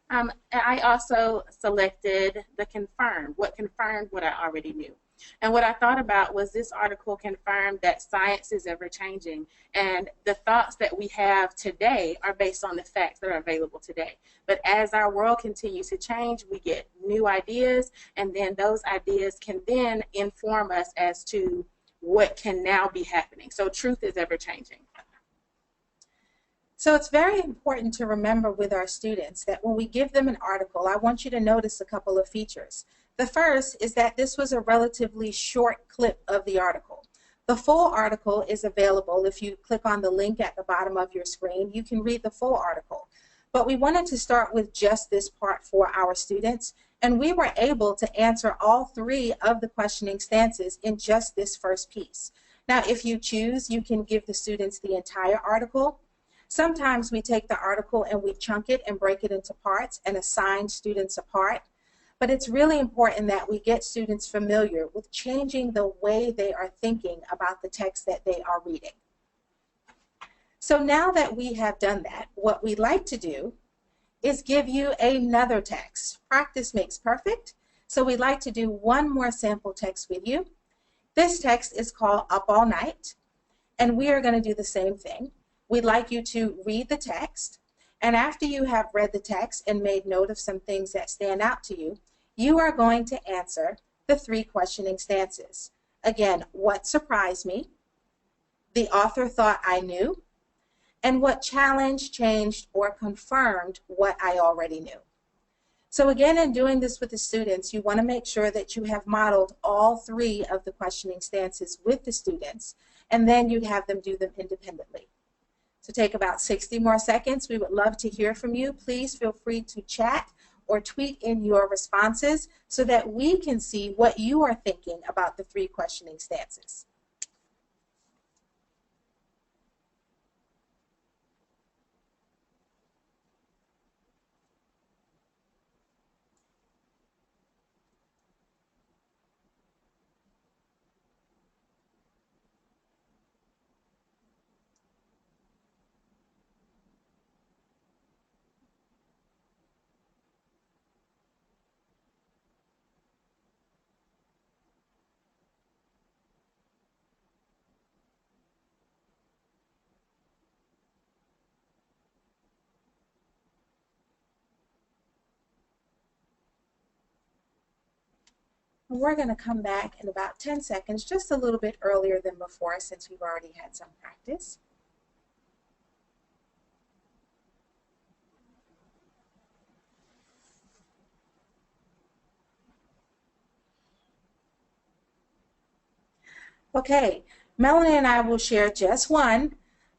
I also selected the confirmed, what confirmed what I already knew. And what I thought about was this article confirmed that science is ever changing, and the thoughts that we have today are based on the facts that are available today. But as our world continues to change, we get new ideas, and then those ideas can then inform us as to what can now be happening. So truth is ever changing. So it's very important to remember with our students that when we give them an article, I want you to notice a couple of features. The first is that this was a relatively short clip of the article. The full article is available. If you click on the link at the bottom of your screen, you can read the full article. But we wanted to start with just this part for our students, and we were able to answer all 3 of the questioning stances in just this first piece. Now, if you choose, you can give the students the entire article. Sometimes we take the article and we chunk it and break it into parts and assign students a part. But it's really important that we get students familiar with changing the way they are thinking about the text that they are reading. So now that we have done that, what we'd like to do is give you another text. Practice makes perfect. So we'd like to do one more sample text with you. This text is called Up All Night, and we are going to do the same thing. We'd like you to read the text, and after you have read the text and made note of some things that stand out to you, you are going to answer the 3 questioning stances. Again, what surprised me, the author thought I knew, and what challenged, changed, or confirmed what I already knew. So again, in doing this with the students, you want to make sure that you have modeled all 3 of the questioning stances with the students, and then you'd have them do them independently. So take about 60 more seconds. We would love to hear from you. Please feel free to chat or tweet in your responses so that we can see what you are thinking about the 3 questioning stances. We're going to come back in about 10 seconds, just a little bit earlier than before since we've already had some practice. Okay, Melanie and I will share just one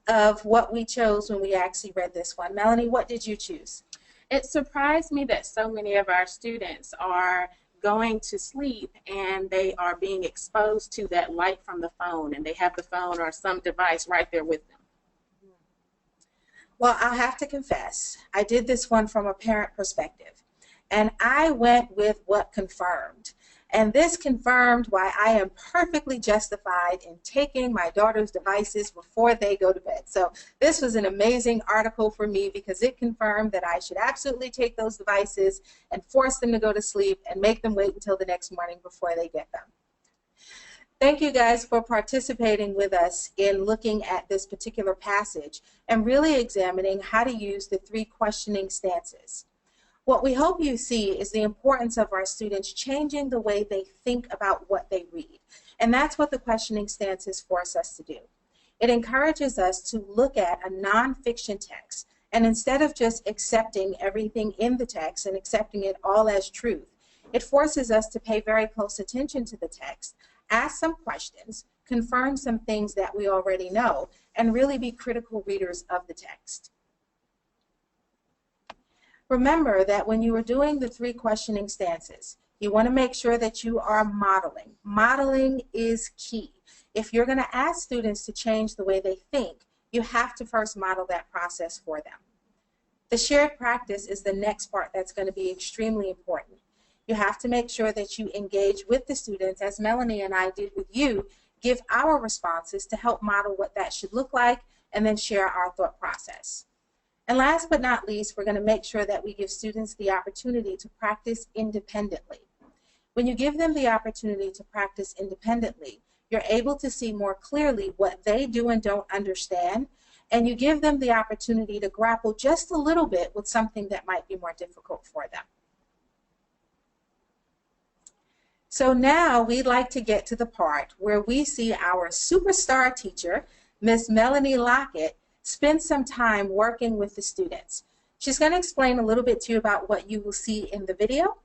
of what we chose when we actually read this one. Melanie, what did you choose? It surprised me that so many of our students are going to sleep and they are being exposed to that light from the phone, and they have the phone or some device right there with them. Well, I'll have to confess, I did this one from a parent perspective. And I went with what confirmed. And this confirmed why I am perfectly justified in taking my daughter's devices before they go to bed. So this was an amazing article for me because it confirmed that I should absolutely take those devices and force them to go to sleep and make them wait until the next morning before they get them. Thank you guys for participating with us in looking at this particular passage and really examining how to use the 3 questioning stances. What we hope you see is the importance of our students changing the way they think about what they read. And that's what the questioning stances force us to do. It encourages us to look at a nonfiction text, and instead of just accepting everything in the text and accepting it all as truth, it forces us to pay very close attention to the text, ask some questions, confirm some things that we already know, and really be critical readers of the text. Remember that when you are doing the 3 questioning stances, you want to make sure that you are modeling. Modeling is key. If you're going to ask students to change the way they think, you have to first model that process for them. The shared practice is the next part that's going to be extremely important. You have to make sure that you engage with the students, as Melanie and I did with you, give our responses to help model what that should look like, and then share our thought process. And last but not least, we're going to make sure that we give students the opportunity to practice independently. When you give them the opportunity to practice independently, you're able to see more clearly what they do and don't understand, and you give them the opportunity to grapple just a little bit with something that might be more difficult for them. So now we'd like to get to the part where we see our superstar teacher, Miss Melanie Lockett, spend some time working with the students. She's going to explain a little bit to you about what you will see in the video.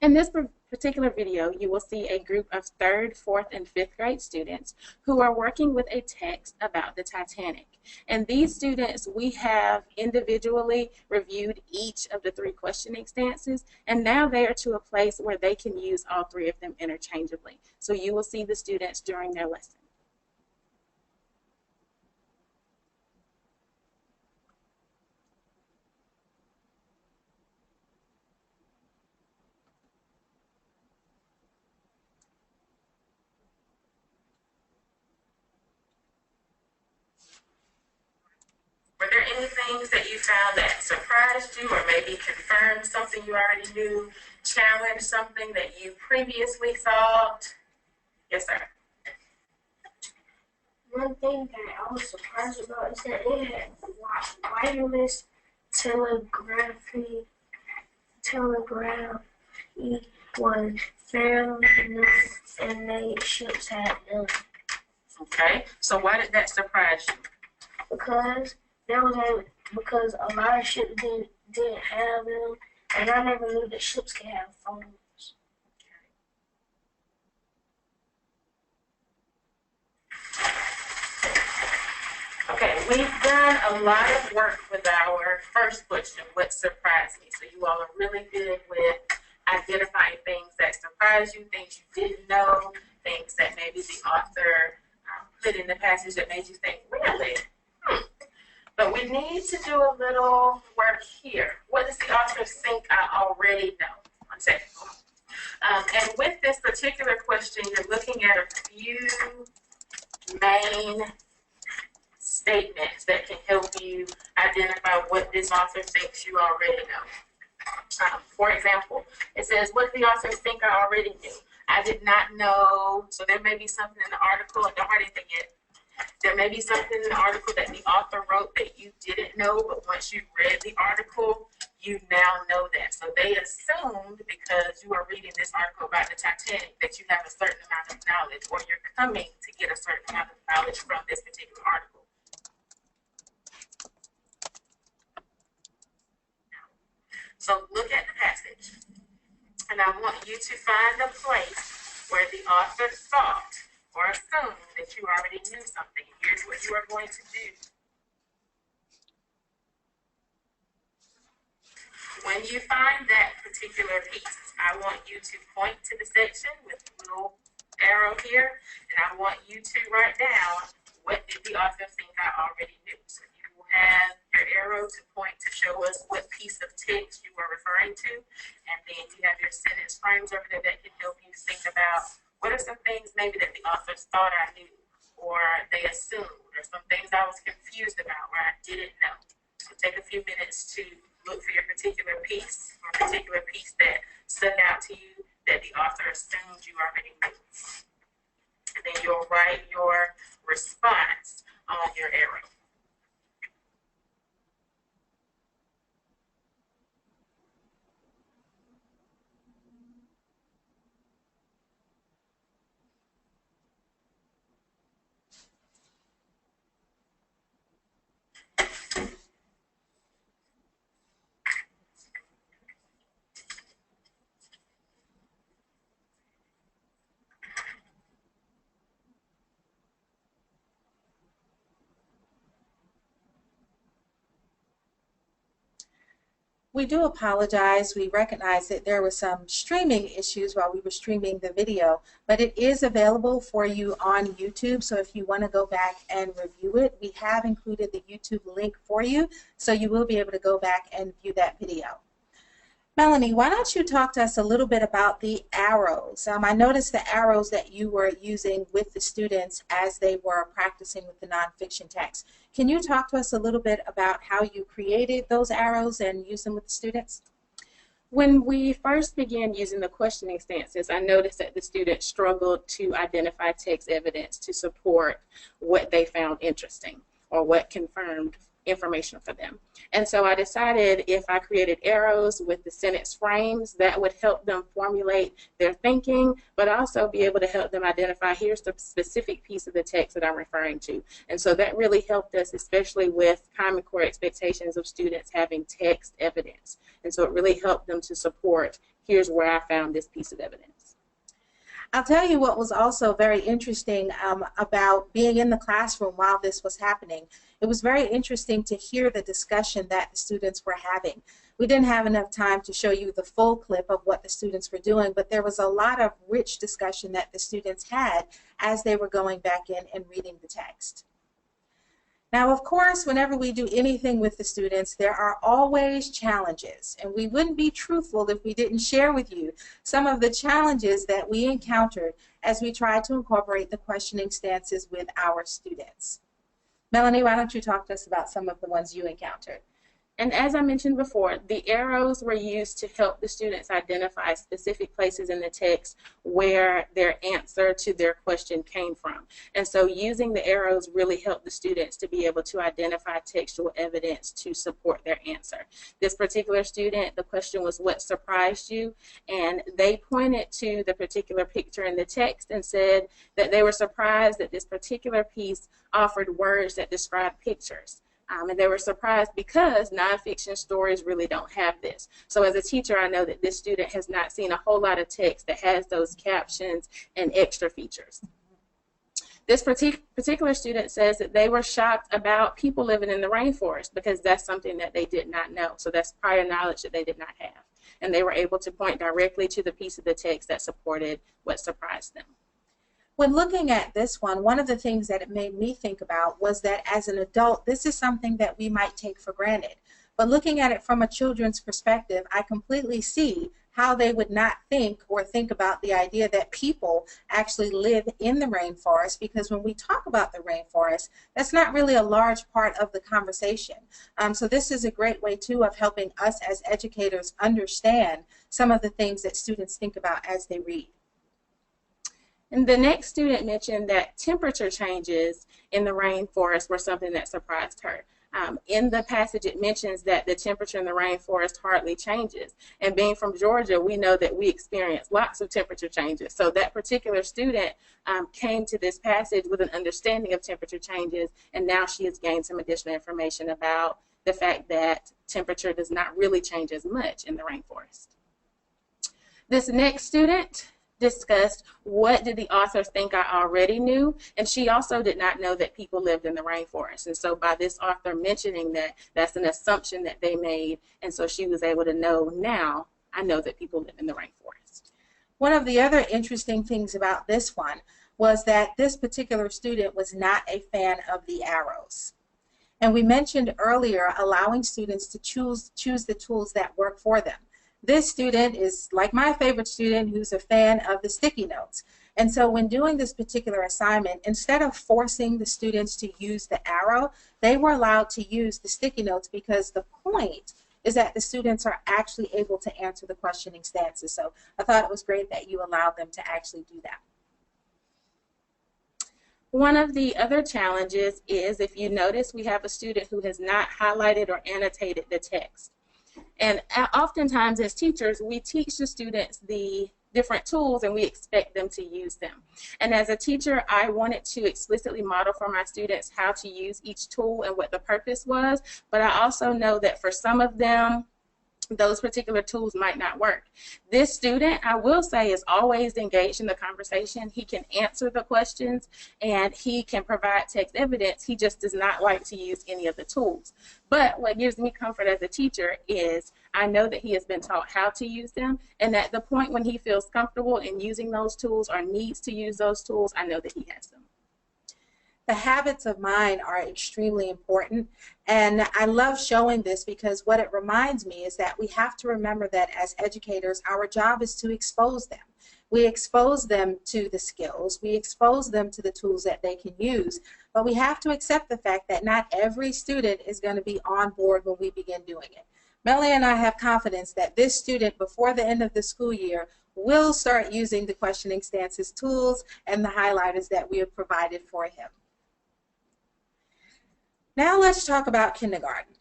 In this particular video, you will see a group of 3rd, 4th, and 5th grade students who are working with a text about the Titanic. And these students, we have individually reviewed each of the 3 questioning stances, and now they are to a place where they can use all 3 of them interchangeably. So you will see the students during their lesson. Were there any things that you found that surprised you or maybe confirmed something you already knew, challenged something that you previously thought? Yes, sir. One thing that I was surprised about is that it had wireless telegraphy was fairly new and they ships had none. Okay, so why did that surprise you? Because a lot of ships didn't have them, and I never knew that ships could have phones. Okay, we've done a lot of work with our first question, what surprised me? So you all are really good with identifying things that surprised you, things you didn't know, things that maybe the author put in the passage that made you think, really? But we need to do a little work here. What does the author think I already know? One second. And with this particular question, you're looking at a few main statements that can help you identify what this author thinks you already know. For example, it says, what do the author think I already knew? I did not know, so there may be something in the article, and don't write anything yet. There may be something in the article that the author wrote that you didn't know, but once you read the article, you now know that. So they assumed, because you are reading this article about the Titanic, that you have a certain amount of knowledge, or you're coming to get a certain amount of knowledge from this particular article. So look at the passage, and I want you to find a place where the author thought or assumed that you already knew something. Here's what you are going to do. When you find that particular piece, I want you to point to the section with the little arrow here, and I want you to write down, what did the author think I already knew? So you will have your arrow to point to show us what piece of text you are referring to. And then you have your sentence frames over there that can help you think about what are some things maybe that the authors thought I knew, or they assumed, or some things I was confused about where I didn't know. So take a few minutes to look for your particular piece, or particular piece that stuck out to you that the author assumed you already knew. And then you'll write your response on your arrow. We do apologize. We recognize that there were some streaming issues while we were streaming the video, but it is available for you on YouTube. So if you want to go back and review it, we have included the YouTube link for you, so you will be able to go back and view that video. Melanie, why don't you talk to us a little bit about the arrows? I noticed the arrows that you were using with the students as they were practicing with the nonfiction text. Can you talk to us a little bit about how you created those arrows and used them with the students? When we first began using the questioning stances, I noticed that the students struggled to identify text evidence to support what they found interesting or what confirmed information for them. And so I decided if I created arrows with the sentence frames, that would help them formulate their thinking, but also be able to help them identify here's the specific piece of the text that I'm referring to. And so that really helped us, especially with Common Core expectations of students having text evidence. And so it really helped them to support here's where I found this piece of evidence. I'll tell you what was also very interesting about being in the classroom while this was happening. It was very interesting to hear the discussion that the students were having. We didn't have enough time to show you the full clip of what the students were doing, but there was a lot of rich discussion that the students had as they were going back in and reading the text. Now, of course, whenever we do anything with the students, there are always challenges, and we wouldn't be truthful if we didn't share with you some of the challenges that we encountered as we tried to incorporate the questioning stances with our students. Melanie, why don't you talk to us about some of the ones you encountered? And as I mentioned before, the arrows were used to help the students identify specific places in the text where their answer to their question came from. And so using the arrows really helped the students to be able to identify textual evidence to support their answer. This particular student, the question was, what surprised you? And they pointed to the particular picture in the text and said that they were surprised that this particular piece offered words that described pictures. And they were surprised because nonfiction stories really don't have this. So as a teacher, I know that this student has not seen a whole lot of text that has those captions and extra features. This particular student says that they were shocked about people living in the rainforest because that's something that they did not know. So that's prior knowledge that they did not have. And they were able to point directly to the piece of the text that supported what surprised them. When looking at this one of the things that it made me think about was that as an adult, this is something that we might take for granted. But looking at it from a children's perspective, I completely see how they would not think or think about the idea that people actually live in the rainforest, because when we talk about the rainforest, that's not really a large part of the conversation. So this is a great way, too, of helping us as educators understand some of the things that students think about as they read. And the next student mentioned that temperature changes in the rainforest were something that surprised her. In the passage, it mentions that the temperature in the rainforest hardly changes. And being from Georgia, we know that we experience lots of temperature changes. So that particular student came to this passage with an understanding of temperature changes, and now she has gained some additional information about the fact that temperature does not really change as much in the rainforest. This next student discussed what did the author think I already knew, and she also did not know that people lived in the rainforest. And so by this author mentioning that, that's an assumption that they made, and so she was able to know, now I know that people live in the rainforest. One of the other interesting things about this one was that this particular student was not a fan of the arrows. And we mentioned earlier allowing students to choose the tools that work for them. This student is like my favorite student who's a fan of the sticky notes. And so when doing this particular assignment, instead of forcing the students to use the arrow, they were allowed to use the sticky notes because the point is that the students are actually able to answer the questioning stances. So I thought it was great that you allowed them to actually do that. One of the other challenges is, if you notice, we have a student who has not highlighted or annotated the text. And oftentimes as teachers, we teach the students the different tools and we expect them to use them. And as a teacher, I wanted to explicitly model for my students how to use each tool and what the purpose was, but I also know that for some of them, those particular tools might not work. This student, I will say, is always engaged in the conversation. He can answer the questions and he can provide text evidence. He just does not like to use any of the tools. But what gives me comfort as a teacher is I know that he has been taught how to use them, and at the point when he feels comfortable in using those tools or needs to use those tools, I know that he has them. The habits of mind are extremely important, and I love showing this because what it reminds me is that we have to remember that as educators, our job is to expose them. We expose them to the skills, we expose them to the tools that they can use, but we have to accept the fact that not every student is going to be on board when we begin doing it. Melanie and I have confidence that this student, before the end of the school year, will start using the questioning stances tools and the highlighters that we have provided for him. Now let's talk about kindergarten.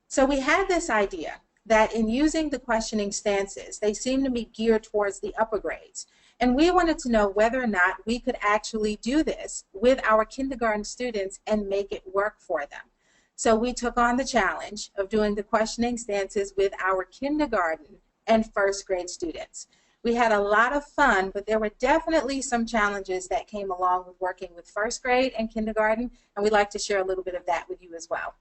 So we had this idea that in using the questioning stances, they seem to be geared towards the upper grades. And we wanted to know whether or not we could actually do this with our kindergarten students and make it work for them. So we took on the challenge of doing the questioning stances with our kindergarten and first grade students. We had a lot of fun, but there were definitely some challenges that came along with working with first grade and kindergarten, and we'd like to share a little bit of that with you as well.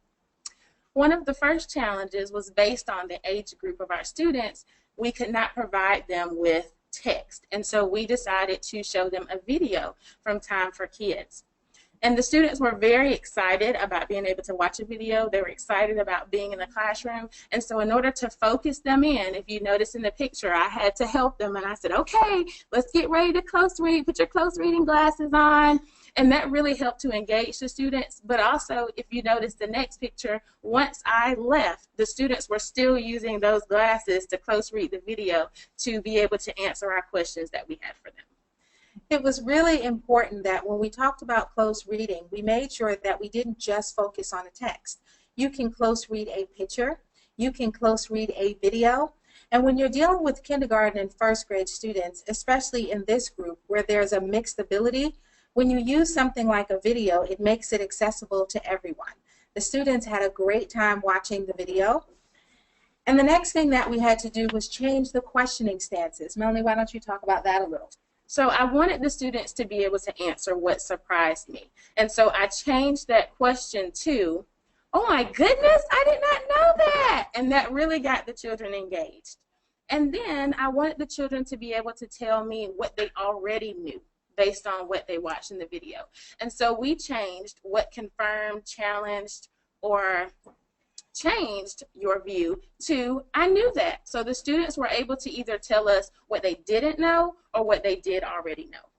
One of the first challenges was based on the age group of our students. We could not provide them with text, and so we decided to show them a video from Time for Kids. And the students were very excited about being able to watch a video. They were excited about being in the classroom. And so in order to focus them in, if you notice in the picture, I had to help them. And I said, okay, let's get ready to close read. Put your close reading glasses on. And that really helped to engage the students. But also, if you notice the next picture, once I left, the students were still using those glasses to close read the video to be able to answer our questions that we had for them. It was really important that when we talked about close reading, we made sure that we didn't just focus on a text. You can close read a picture, you can close read a video, and when you're dealing with kindergarten and first grade students, especially in this group where there's a mixed ability, when you use something like a video, it makes it accessible to everyone. The students had a great time watching the video. And the next thing that we had to do was change the questioning stances. Melanie, why don't you talk about that a little? So I wanted the students to be able to answer what surprised me. And so I changed that question to, oh my goodness, I did not know that. And that really got the children engaged. And then I wanted the children to be able to tell me what they already knew based on what they watched in the video. And so we changed what confirmed, challenged, or changed your view to I knew that. So the students were able to either tell us what they didn't know or what they did already know.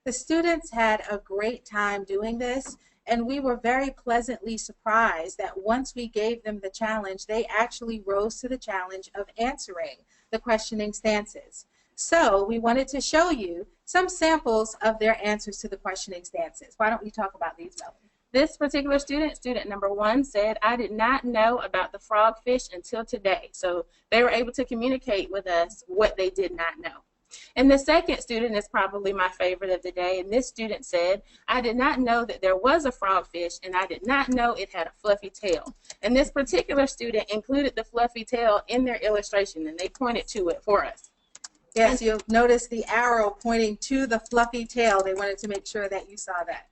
The students had a great time doing this, and we were very pleasantly surprised that once we gave them the challenge, they actually rose to the challenge of answering the questioning stances. So we wanted to show you some samples of their answers to the questioning stances. Why don't we talk about these, Melanie? This particular student, student number 1, said, I did not know about the frogfish until today. So they were able to communicate with us what they did not know. And the second student is probably my favorite of the day, and this student said, I did not know that there was a frogfish, and I did not know it had a fluffy tail. And this particular student included the fluffy tail in their illustration, and they pointed to it for us. Yes, you'll notice the arrow pointing to the fluffy tail. They wanted to make sure that you saw that.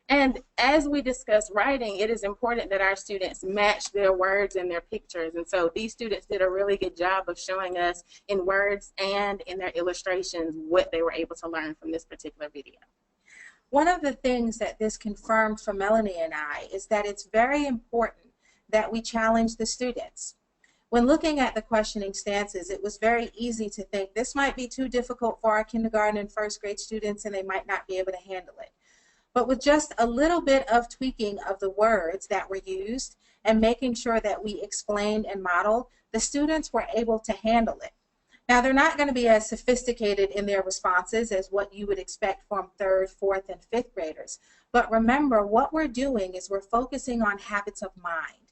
And as we discuss writing, it is important that our students match their words and their pictures. And so these students did a really good job of showing us in words and in their illustrations what they were able to learn from this particular video. One of the things that this confirmed for Melanie and I is that it's very important that we challenge the students. When looking at the questioning stances, it was very easy to think this might be too difficult for our kindergarten and first grade students and they might not be able to handle it. But with just a little bit of tweaking of the words that were used and making sure that we explained and modeled, the students were able to handle it. Now, they're not going to be as sophisticated in their responses as what you would expect from 3rd, 4th, and 5th graders. But remember, what we're doing is we're focusing on habits of mind.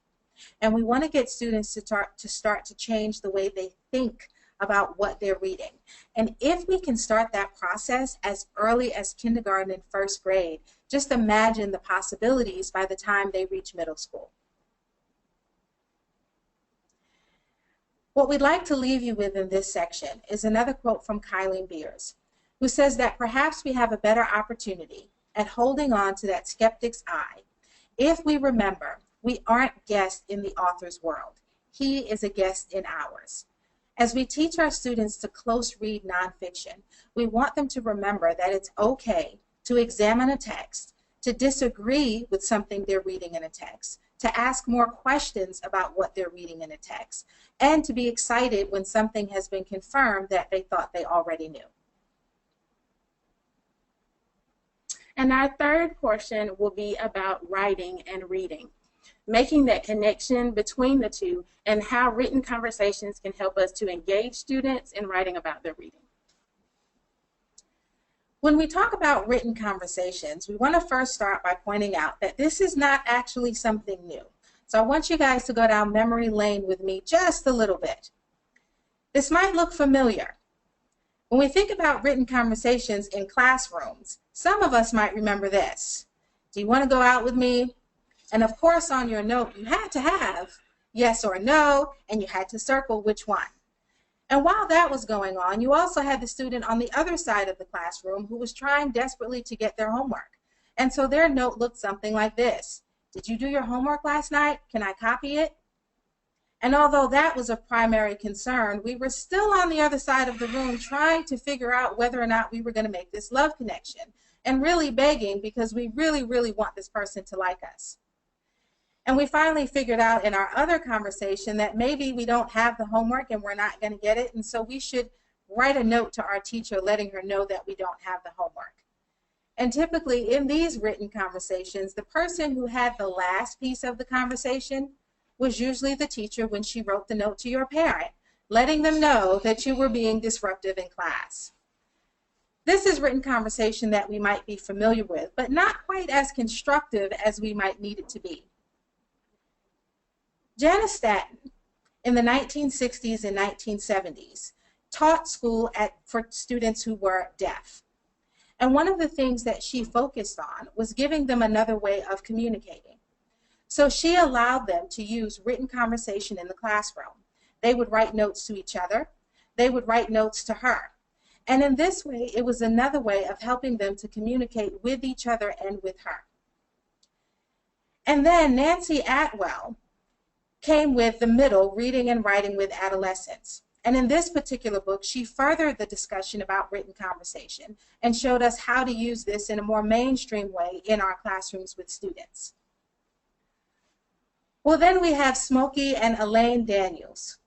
And we want to get students to start to change the way they think about what they're reading. And if we can start that process as early as kindergarten and 1st grade, just imagine the possibilities by the time they reach middle school. What we'd like to leave you with in this section is another quote from Kylene Beers, who says that perhaps we have a better opportunity at holding on to that skeptic's eye if we remember we aren't guests in the author's world. He is a guest in ours. As we teach our students to close read nonfiction, we want them to remember that it's okay to examine a text, to disagree with something they're reading in a text, to ask more questions about what they're reading in a text, and to be excited when something has been confirmed that they thought they already knew. And our third portion will be about writing and reading, making that connection between the two and how written conversations can help us to engage students in writing about their reading. When we talk about written conversations, we want to first start by pointing out that this is not actually something new. So I want you guys to go down memory lane with me just a little bit. This might look familiar. When we think about written conversations in classrooms, some of us might remember this. Do you want to go out with me? And of course, on your note, you had to have yes or no, and you had to circle which one. And while that was going on, you also had the student on the other side of the classroom who was trying desperately to get their homework. And so their note looked something like this. Did you do your homework last night? Can I copy it? And although that was a primary concern, we were still on the other side of the room trying to figure out whether or not we were going to make this love connection, and really begging because we really, really want this person to like us. And we finally figured out in our other conversation that maybe we don't have the homework and we're not going to get it, and so we should write a note to our teacher letting her know that we don't have the homework. And typically in these written conversations, the person who had the last piece of the conversation was usually the teacher when she wrote the note to your parent, letting them know that you were being disruptive in class. This is written conversation that we might be familiar with, but not quite as constructive as we might need it to be. Janice Statton, in the 1960s and 1970s, taught school for students who were deaf. And one of the things that she focused on was giving them another way of communicating. So she allowed them to use written conversation in the classroom. They would write notes to each other. They would write notes to her. And in this way, it was another way of helping them to communicate with each other and with her. And then Nancy Atwell came with the middle, reading and writing with adolescents. And in this particular book, she furthered the discussion about written conversation and showed us how to use this in a more mainstream way in our classrooms with students. Well, then we have Smokey and Elaine Daniels,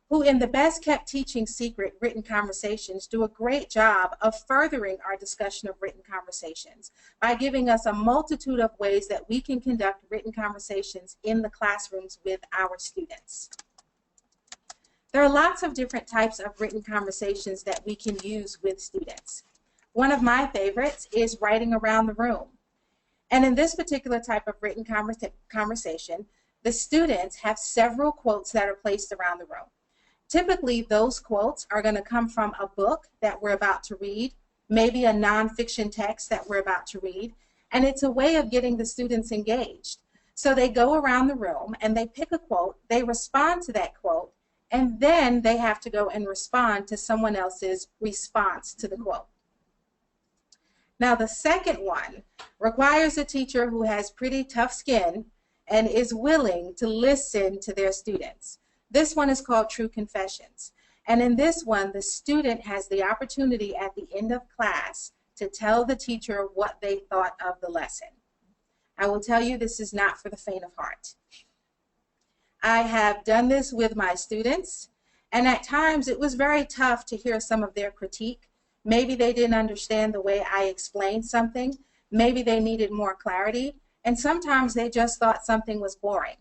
who in the Best Kept Teaching Secret written conversations do a great job of furthering our discussion of written conversations by giving us a multitude of ways that we can conduct written conversations in the classrooms with our students. There are lots of different types of written conversations that we can use with students. One of my favorites is writing around the room. And in this particular type of written conversation, the students have several quotes that are placed around the room. Typically, those quotes are going to come from a book that we're about to read, maybe a nonfiction text that we're about to read, and it's a way of getting the students engaged. So they go around the room and they pick a quote, they respond to that quote, and then they have to go and respond to someone else's response to the quote. Now, the second one requires a teacher who has pretty tough skin and is willing to listen to their students. This one is called True Confessions. And in this one, the student has the opportunity at the end of class to tell the teacher what they thought of the lesson. I will tell you, this is not for the faint of heart. I have done this with my students, and at times it was very tough to hear some of their critique. Maybe they didn't understand the way I explained something. Maybe they needed more clarity, and sometimes they just thought something was boring.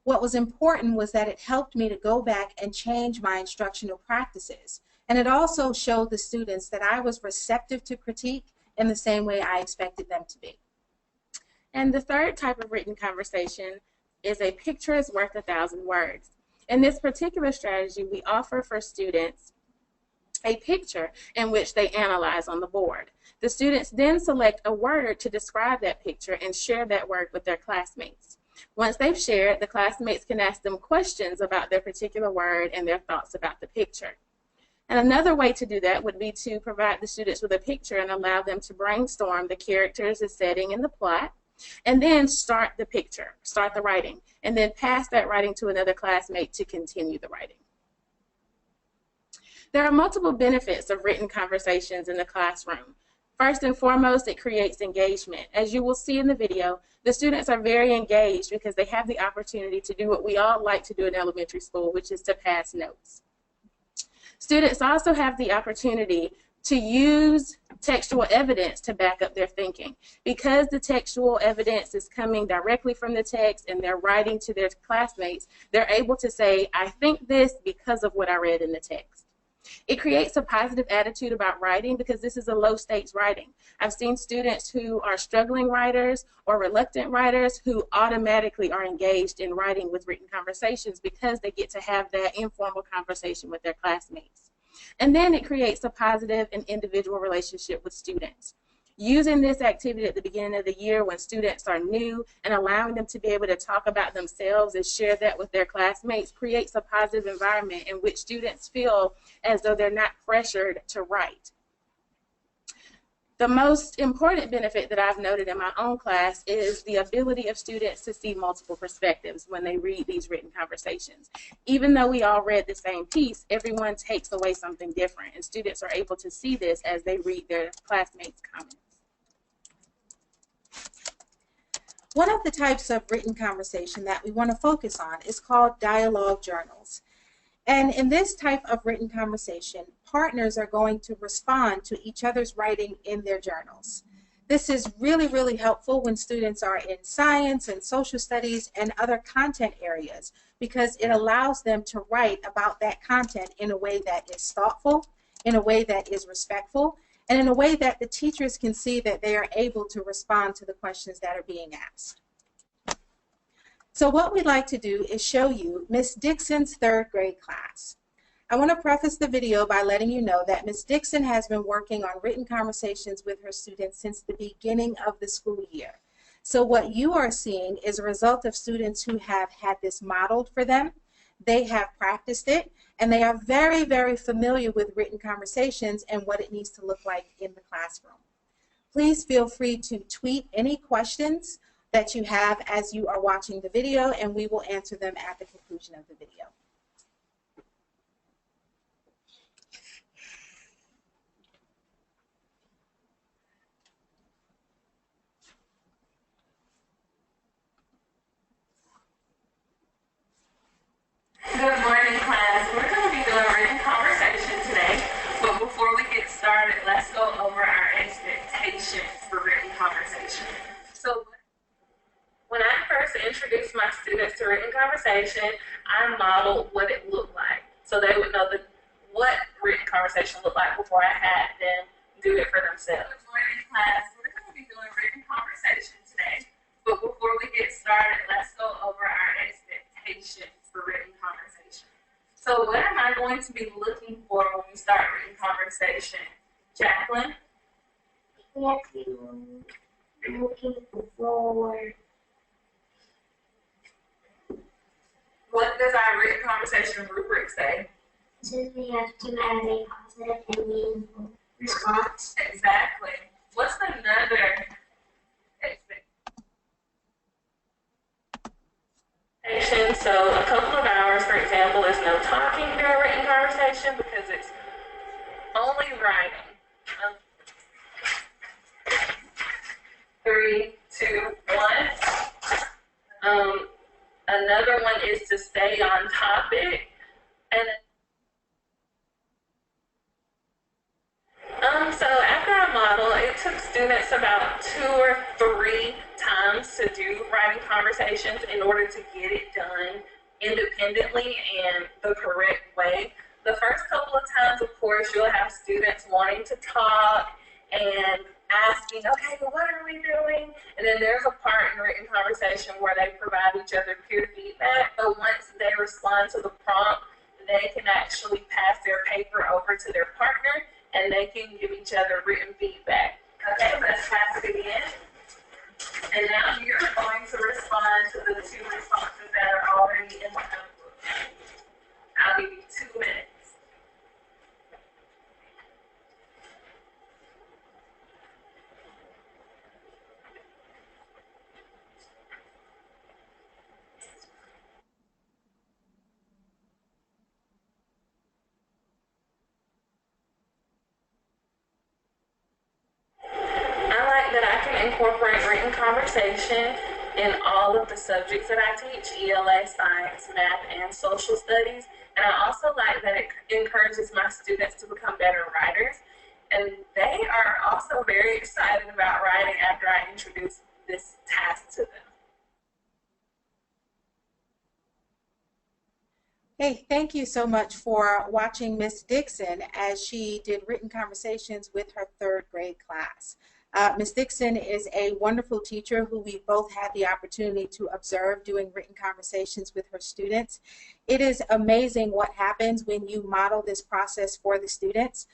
What was important was that it helped me to go back and change my instructional practices. And it also showed the students that I was receptive to critique in the same way I expected them to be. And the third type of written conversation is a picture is worth 1,000 words. In this particular strategy, we offer for students a picture in which they analyze on the board. The students then select a word to describe that picture and share that word with their classmates. Once they've shared, the classmates can ask them questions about their particular word and their thoughts about the picture. And another way to do that would be to provide the students with a picture and allow them to brainstorm the characters, the setting, and the plot, and then start the picture, start the writing, and then pass that writing to another classmate to continue the writing. There are multiple benefits of written conversations in the classroom. First and foremost, it creates engagement. As you will see in the video, the students are very engaged because they have the opportunity to do what we all like to do in elementary school, which is to pass notes. Students also have the opportunity to use textual evidence to back up their thinking. Because the textual evidence is coming directly from the text and they're writing to their classmates, they're able to say, I think this because of what I read in the text. It creates a positive attitude about writing because this is a low-stakes writing. I've seen students who are struggling writers or reluctant writers who automatically are engaged in writing with written conversations because they get to have that informal conversation with their classmates. And then it creates a positive and individual relationship with students. Using this activity at the beginning of the year when students are new and allowing them to be able to talk about themselves and share that with their classmates creates a positive environment in which students feel as though they're not pressured to write. The most important benefit that I've noted in my own class is the ability of students to see multiple perspectives when they read these written conversations. Even though we all read the same piece, everyone takes away something different, and students are able to see this as they read their classmates' comments. One of the types of written conversation that we want to focus on is called dialogue journals. And in this type of written conversation, partners are going to respond to each other's writing in their journals. This is really, really helpful when students are in science and social studies and other content areas because it allows them to write about that content in a way that is thoughtful, in a way that is respectful, and in a way that the teachers can see that they are able to respond to the questions that are being asked. So what we'd like to do is show you Miss Dixon's third grade class. I want to preface the video by letting you know that Miss Dixon has been working on written conversations with her students since the beginning of the school year. So what you are seeing is a result of students who have had this modeled for them. They have practiced it, and they are very, very familiar with written conversations and what it needs to look like in the classroom. Please feel free to tweet any questions that you have as you are watching the video, and we will answer them at the conclusion of the video. Good morning, class. We're going to be doing a written conversation today, but before we get started, let's go over our expectations for written conversation. So when I first introduced my students to written conversation, I modeled what it looked like so they would know what written conversation looked like before I had them do it for themselves. Good morning, class. We're going to be doing written conversation today, but before we get started, let's go over our expectations for written conversation. So what am I going to be looking for when we start written conversation? Jacqueline? Yes, I'm looking for. What does our written conversation rubric say? Says we have to have a positive and meaningful response. Exactly. What's another expectation? So a couple of hours, for example, is no talking during written conversation because it's only writing. stay on topic. And so after I model, it took students about 2 or 3 times to do writing conversations in order to get it done independently and the correct way. The first couple of times, of course, you'll have students wanting to talk and asking, okay, well, what are we doing? And then there's a part in written conversation where they provide each other peer feedback. But once they respond to the prompt, they can actually pass their paper over to their partner and they can give each other written feedback. Okay, let's pass it again. And now you're going to respond to the 2 responses that are already in the notebook. I'll give you 2 minutes. That I can incorporate written conversation in all of the subjects that I teach, ELA, science, math, and social studies. And I also like that it encourages my students to become better writers. And they are also very excited about writing after I introduce this task to them. Hey, thank you so much for watching Miss Dixon as she did written conversations with her 3rd grade class. Ms. Dixon is a wonderful teacher who we both had the opportunity to observe doing written conversations with her students. It is amazing what happens when you model this process for the students,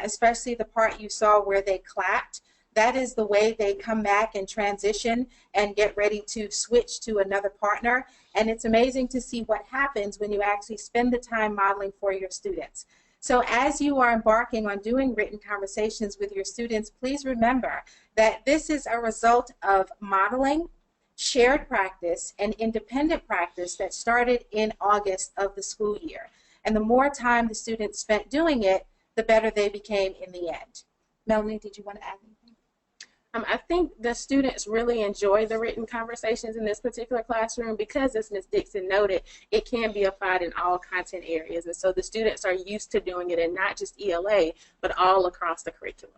especially the part you saw where they clapped. That is the way they come back and transition and get ready to switch to another partner. And it's amazing to see what happens when you actually spend the time modeling for your students. So as you are embarking on doing written conversations with your students, please remember that this is a result of modeling, shared practice, and independent practice that started in August of the school year. And the more time the students spent doing it, the better they became in the end. Melanie, did you want to add anything? I think the students really enjoy the written conversations in this particular classroom because, as Ms. Dixon noted, it can be applied in all content areas. And so the students are used to doing it in not just ELA, but all across the curriculum.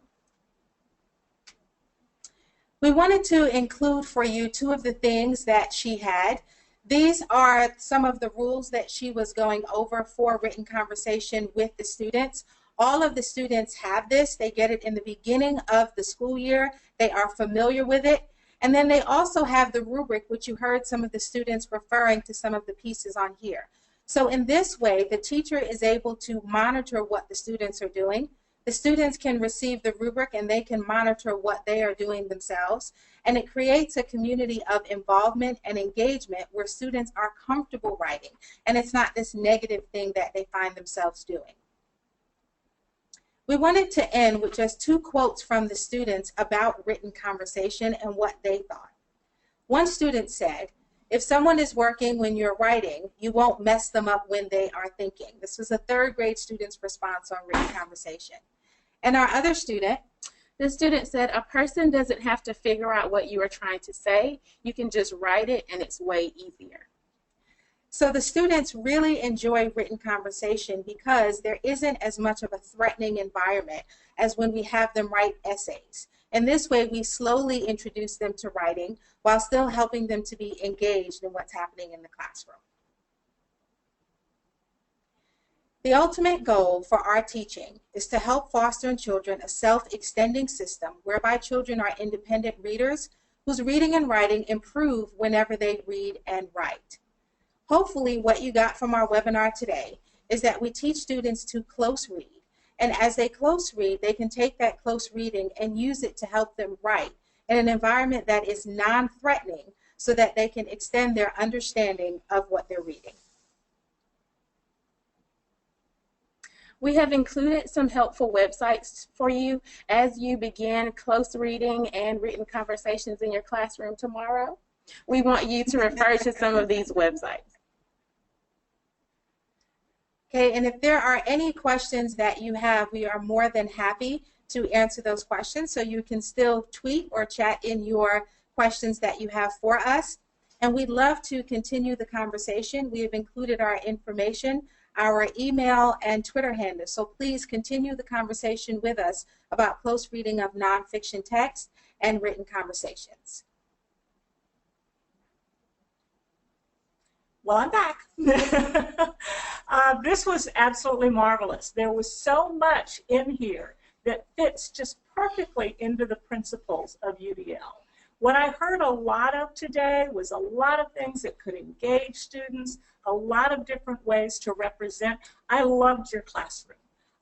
We wanted to include for you 2 of the things that she had. These are some of the rules that she was going over for written conversation with the students. All of the students have this. They get it in the beginning of the school year. They are familiar with it. And then they also have the rubric, which you heard some of the students referring to some of the pieces on here. So in this way, the teacher is able to monitor what the students are doing. The students can receive the rubric and they can monitor what they are doing themselves. And it creates a community of involvement and engagement where students are comfortable writing. And it's not this negative thing that they find themselves doing. We wanted to end with just 2 quotes from the students about written conversation and what they thought. One student said, "If someone is working when you're writing, you won't mess them up when they are thinking." This was a 3rd grade student's response on written conversation. And our other student, the student said, "A person doesn't have to figure out what you are trying to say. You can just write it and it's way easier." So the students really enjoy written conversation because there isn't as much of a threatening environment as when we have them write essays. And this way we slowly introduce them to writing while still helping them to be engaged in what's happening in the classroom. The ultimate goal for our teaching is to help foster in children a self-extending system whereby children are independent readers whose reading and writing improve whenever they read and write. Hopefully what you got from our webinar today is that we teach students to close read. And as they close read, they can take that close reading and use it to help them write in an environment that is non-threatening so that they can extend their understanding of what they're reading. We have included some helpful websites for you as you begin close reading and written conversations in your classroom tomorrow. We want you to refer to some of these websites. Okay, and if there are any questions that you have, we are more than happy to answer those questions. So you can still tweet or chat in your questions that you have for us. And we'd love to continue the conversation. We have included our information, our email and Twitter handle. So please continue the conversation with us about close reading of nonfiction text and written conversations. Well, I'm back. This was absolutely marvelous. There was so much in here that fits just perfectly into the principles of UDL. What I heard a lot of today was a lot of things that could engage students, a lot of different ways to represent. I loved your classroom.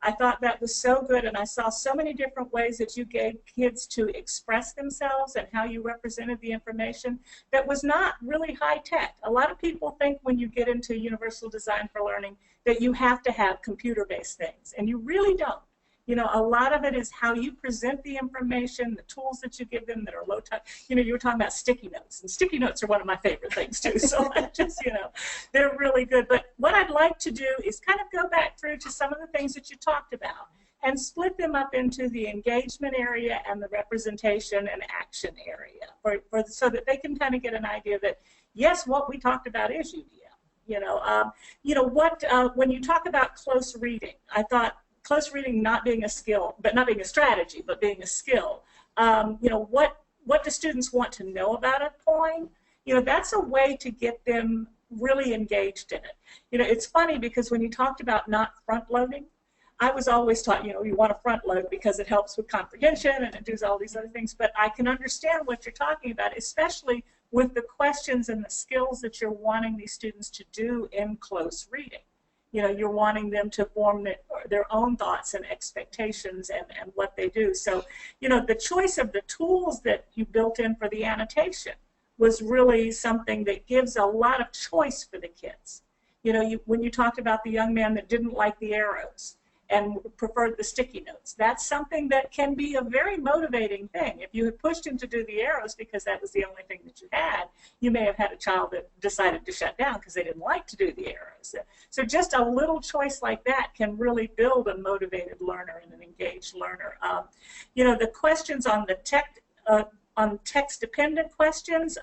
I thought that was so good, and I saw so many different ways that you gave kids to express themselves and how you represented the information that was not really high tech. A lot of people think when you get into universal design for learning that you have to have computer-based things, and you really don't. You know, a lot of it is how you present the information, the tools that you give them that are low touch. You know, you were talking about sticky notes, and sticky notes are one of my favorite things too. So I just, you know, they're really good. But what I'd like to do is kind of go back through to some of the things that you talked about and split them up into the engagement area and the representation and action area so that they can kind of get an idea that, yes, what we talked about is UDL. When you talk about close reading, I thought, close reading not being a skill, but not being a strategy, but being a skill. What do students want to know about a poem? You know, that's a way to get them really engaged in it. You know, it's funny because when you talked about not front loading, I was always taught, you know, you want to front load because it helps with comprehension and it does all these other things. But I can understand what you're talking about, especially with the questions and the skills that you're wanting these students to do in close reading. You know, you're wanting them to form their own thoughts and expectations and what they do. So, you know, the choice of the tools that you built in for the annotation was really something that gives a lot of choice for the kids. You know, when you talked about the young man that didn't like the arrows and preferred the sticky notes, that's something that can be a very motivating thing. If you had pushed him to do the arrows because that was the only thing that you had, you may have had a child that decided to shut down because they didn't like to do the arrows. So just a little choice like that can really build a motivated learner and an engaged learner. You know, the questions on the text-dependent questions,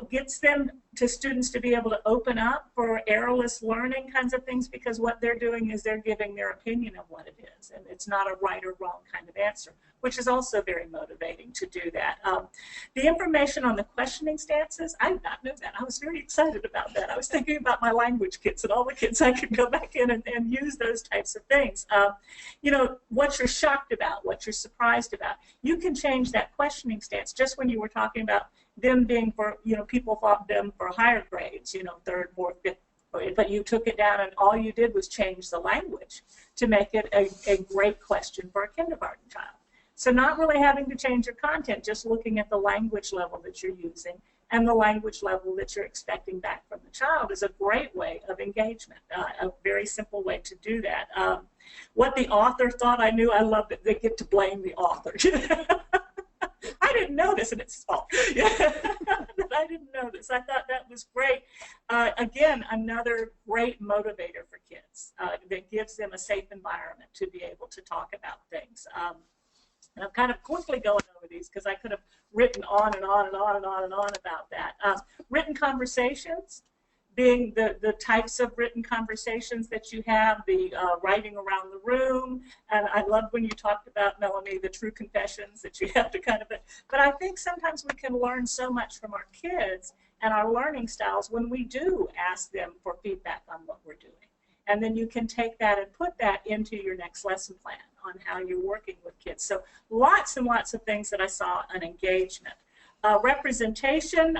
gets them to students to be able to open up for errorless learning kinds of things, because what they're doing is they're giving their opinion of what it is, and it's not a right or wrong kind of answer, which is also very motivating to do that. The information on the questioning stances, I did not know that. I was very excited about that. I was thinking about my language kits and all the kits I could go back in and use those types of things. You know, what you're shocked about, what you're surprised about, you can change that questioning stance. Just when you were talking about them being for, you know, people thought them for higher grades, you know, third, fourth, fifth, but you took it down and all you did was change the language to make it a great question for a kindergarten child. So not really having to change your content, just looking at the language level that you're using and the language level that you're expecting back from the child is a great way of engagement, a very simple way to do that. What the author thought, I knew. I love that they get to blame the author. I didn't know this, and it's his fault. I didn't know this. I thought that was great. Again, another great motivator for kids that gives them a safe environment to be able to talk about things. And I'm kind of quickly going over these because I could have written on and on and on and on and on about that. Written conversations, being the types of written conversations that you have, the writing around the room, and I loved when you talked about, Melanie, the true confessions that you have to kind of, but I think sometimes we can learn so much from our kids and our learning styles when we do ask them for feedback on what we're doing. And then you can take that and put that into your next lesson plan on how you're working with kids. So lots and lots of things that I saw on engagement. Representation.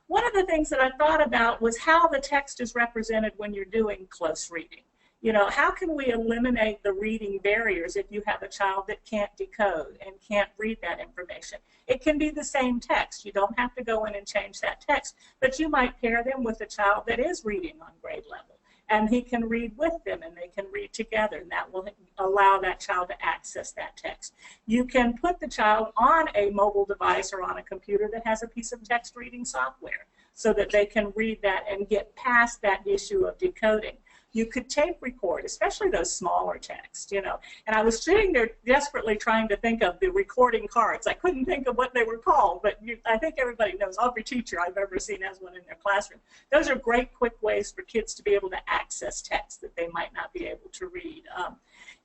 One of the things that I thought about was how the text is represented when you're doing close reading. You know, how can we eliminate the reading barriers if you have a child that can't decode and can't read that information? It can be the same text. You don't have to go in and change that text, but you might pair them with a child that is reading on grade level, and he can read with them and they can read together, and that will allow that child to access that text. You can put the child on a mobile device or on a computer that has a piece of text reading software so that they can read that and get past that issue of decoding. You could tape record, especially those smaller texts, you know. And I was sitting there desperately trying to think of the recording cards. I couldn't think of what they were called, but I think everybody knows. Every teacher I've ever seen has one in their classroom. Those are great, quick ways for kids to be able to access text that they might not be able to read.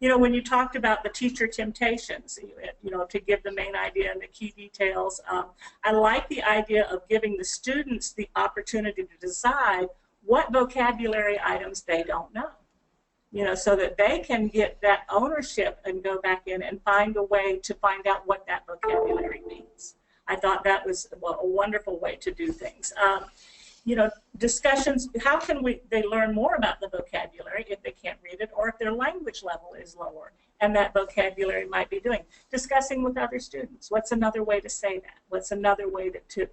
You know, when you talked about the teacher temptations, you know, to give the main idea and the key details, I like the idea of giving the students the opportunity to decide what vocabulary items they don't know, you know, so that they can get that ownership and go back in and find a way to find out what that vocabulary means. I thought that was a wonderful way to do things. You know, discussions, how can they learn more about the vocabulary if they can't read it, or if their language level is lower and that vocabulary might be doing. Discussing with other students. What's another way to say that? What's another way to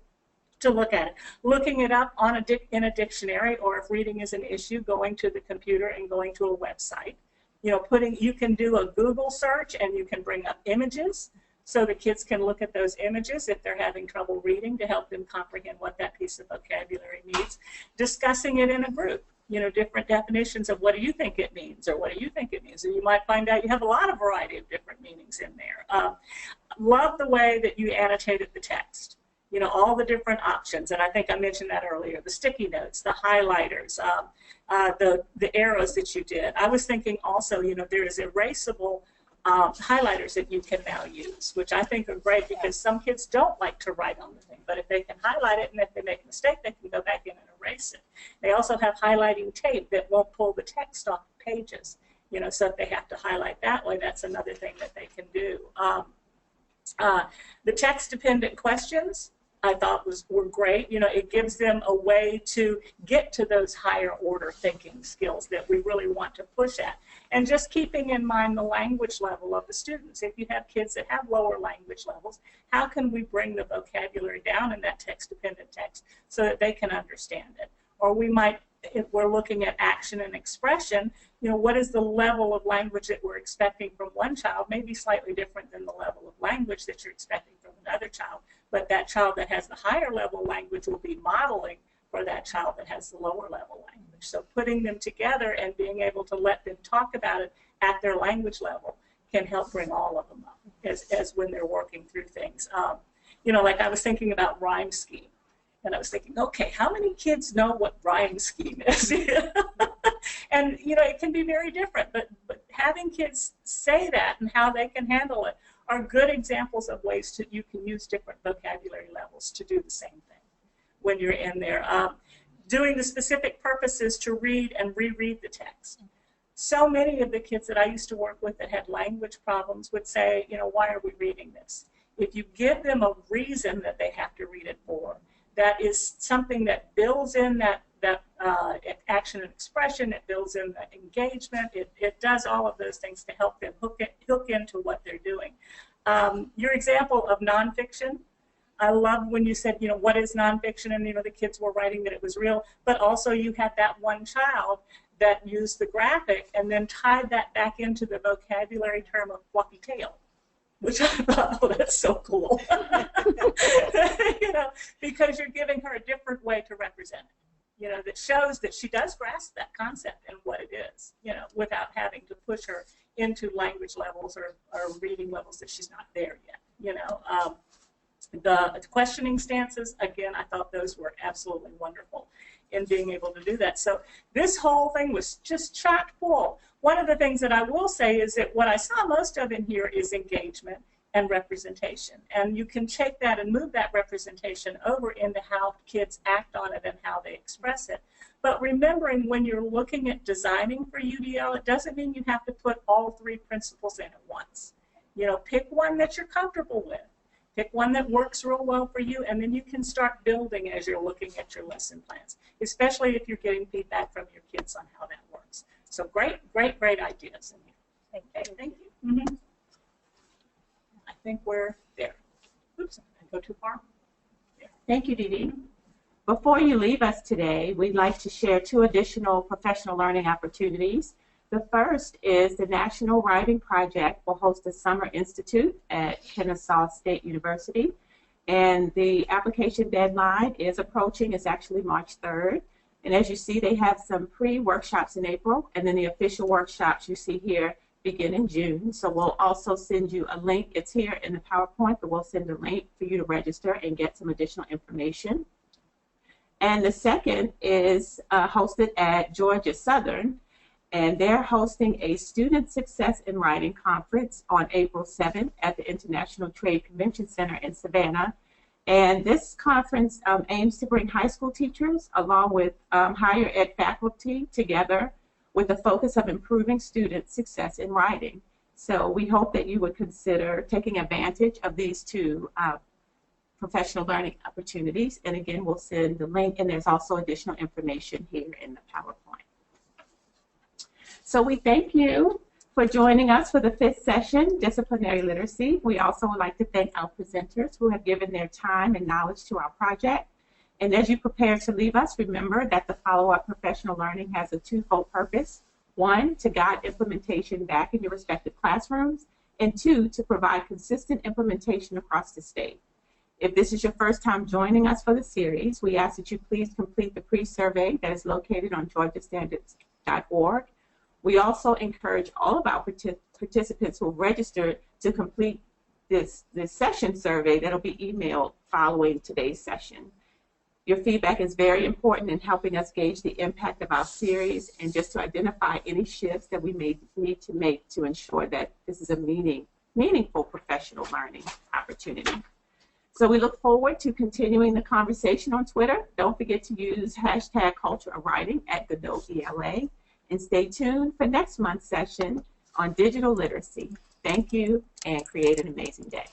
look at it? Looking it up on in a dictionary, or if reading is an issue, going to the computer and going to a website. You know, you can do a Google search and you can bring up images so the kids can look at those images if they're having trouble reading to help them comprehend what that piece of vocabulary means. Discussing it in a group, you know, different definitions of what do you think it means, or what do you think it means. And you might find out you have a lot of variety of different meanings in there. Love the way that you annotated the text. You know, all the different options, and I think I mentioned that earlier, the sticky notes, the highlighters, the arrows that you did. I was thinking also, you know, there is erasable highlighters that you can now use, which I think are great because some kids don't like to write on the thing, but if they can highlight it and if they make a mistake, they can go back in and erase it. They also have highlighting tape that won't pull the text off the pages, you know, so if they have to highlight that way, that's another thing that they can do. The text-dependent questions I thought were great. You know, it gives them a way to get to those higher order thinking skills that we really want to push at. And just keeping in mind the language level of the students. If you have kids that have lower language levels, how can we bring the vocabulary down in that text-dependent text so that they can understand it? Or we might, if we're looking at action and expression, you know, what is the level of language that we're expecting from one child? Maybe slightly different than the level of language that you're expecting from another child. But that child that has the higher level language will be modeling for that child that has the lower level language. So putting them together and being able to let them talk about it at their language level can help bring all of them up as when they're working through things. You know, like I was thinking about rhyme scheme. And I was thinking, okay, how many kids know what rhyme scheme is? And, you know, it can be very different, but having kids say that and how they can handle it are good examples of ways you can use different vocabulary levels to do the same thing when you're in there. Doing the specific purposes to read and reread the text. So many of the kids that I used to work with that had language problems would say, you know, why are we reading this? If you give them a reason that they have to read it for, that is something that builds in that action and expression, it builds in the engagement, it does all of those things to help them hook into what they're doing. Your example of nonfiction, I love when you said, you know, what is nonfiction? And, you know, the kids were writing that it was real, but also you had that one child that used the graphic and then tied that back into the vocabulary term of fluffy tail, which I thought, oh, that's so cool. You know, because you're giving her a different way to represent it, you know, that shows that she does grasp that concept and what it is, you know, without having to push her into language levels or reading levels that she's not there yet, you know. The questioning stances, again, I thought those were absolutely wonderful in being able to do that. So this whole thing was just chock full. One of the things that I will say is that what I saw most of in here is engagement and representation. And you can take that and move that representation over into how kids act on it and how they express it. But remembering when you're looking at designing for UDL, it doesn't mean you have to put all three principles in at once. You know, pick one that you're comfortable with. Pick one that works real well for you, and then you can start building as you're looking at your lesson plans, especially if you're getting feedback from your kids on how that works. So great ideas in here. Okay, thank you. Mm-hmm. I think we're there. Oops, I go too far. There. Thank you, Dee Dee. Before you leave us today, we'd like to share 2 additional professional learning opportunities. The first is the National Writing Project will host a summer institute at Kennesaw State University, and the application deadline is approaching. It's actually March 3rd, And as you see, they have some pre-workshops in April, and then the official workshops you see here begin in June. So we'll also send you a link. It's here in the PowerPoint, but we'll send a link for you to register and get some additional information. And the second is hosted at Georgia Southern, and they're hosting a Student Success in Writing Conference on April 7th at the International Trade Convention Center in Savannah. And this conference aims to bring high school teachers along with higher ed faculty together with the focus of improving student success in writing. So we hope that you would consider taking advantage of these two professional learning opportunities. And again, we'll send the link, and there's also additional information here in the PowerPoint. So we thank you for joining us for the 5th session, Disciplinary Literacy. We also would like to thank our presenters who have given their time and knowledge to our project. And as you prepare to leave us, remember that the follow-up professional learning has a twofold purpose. 1, to guide implementation back in your respective classrooms, and 2, to provide consistent implementation across the state. If this is your first time joining us for the series, we ask that you please complete the pre-survey that is located on georgiastandards.org. We also encourage all of our participants who have registered to complete this session survey that'll be emailed following today's session. Your feedback is very important in helping us gauge the impact of our series and just to identify any shifts that we may need to make to ensure that this is a meaningful professional learning opportunity. So we look forward to continuing the conversation on Twitter. Don't forget to use #CultureOfWriting at Godot ELA. And stay tuned for next month's session on digital literacy. Thank you, and create an amazing day.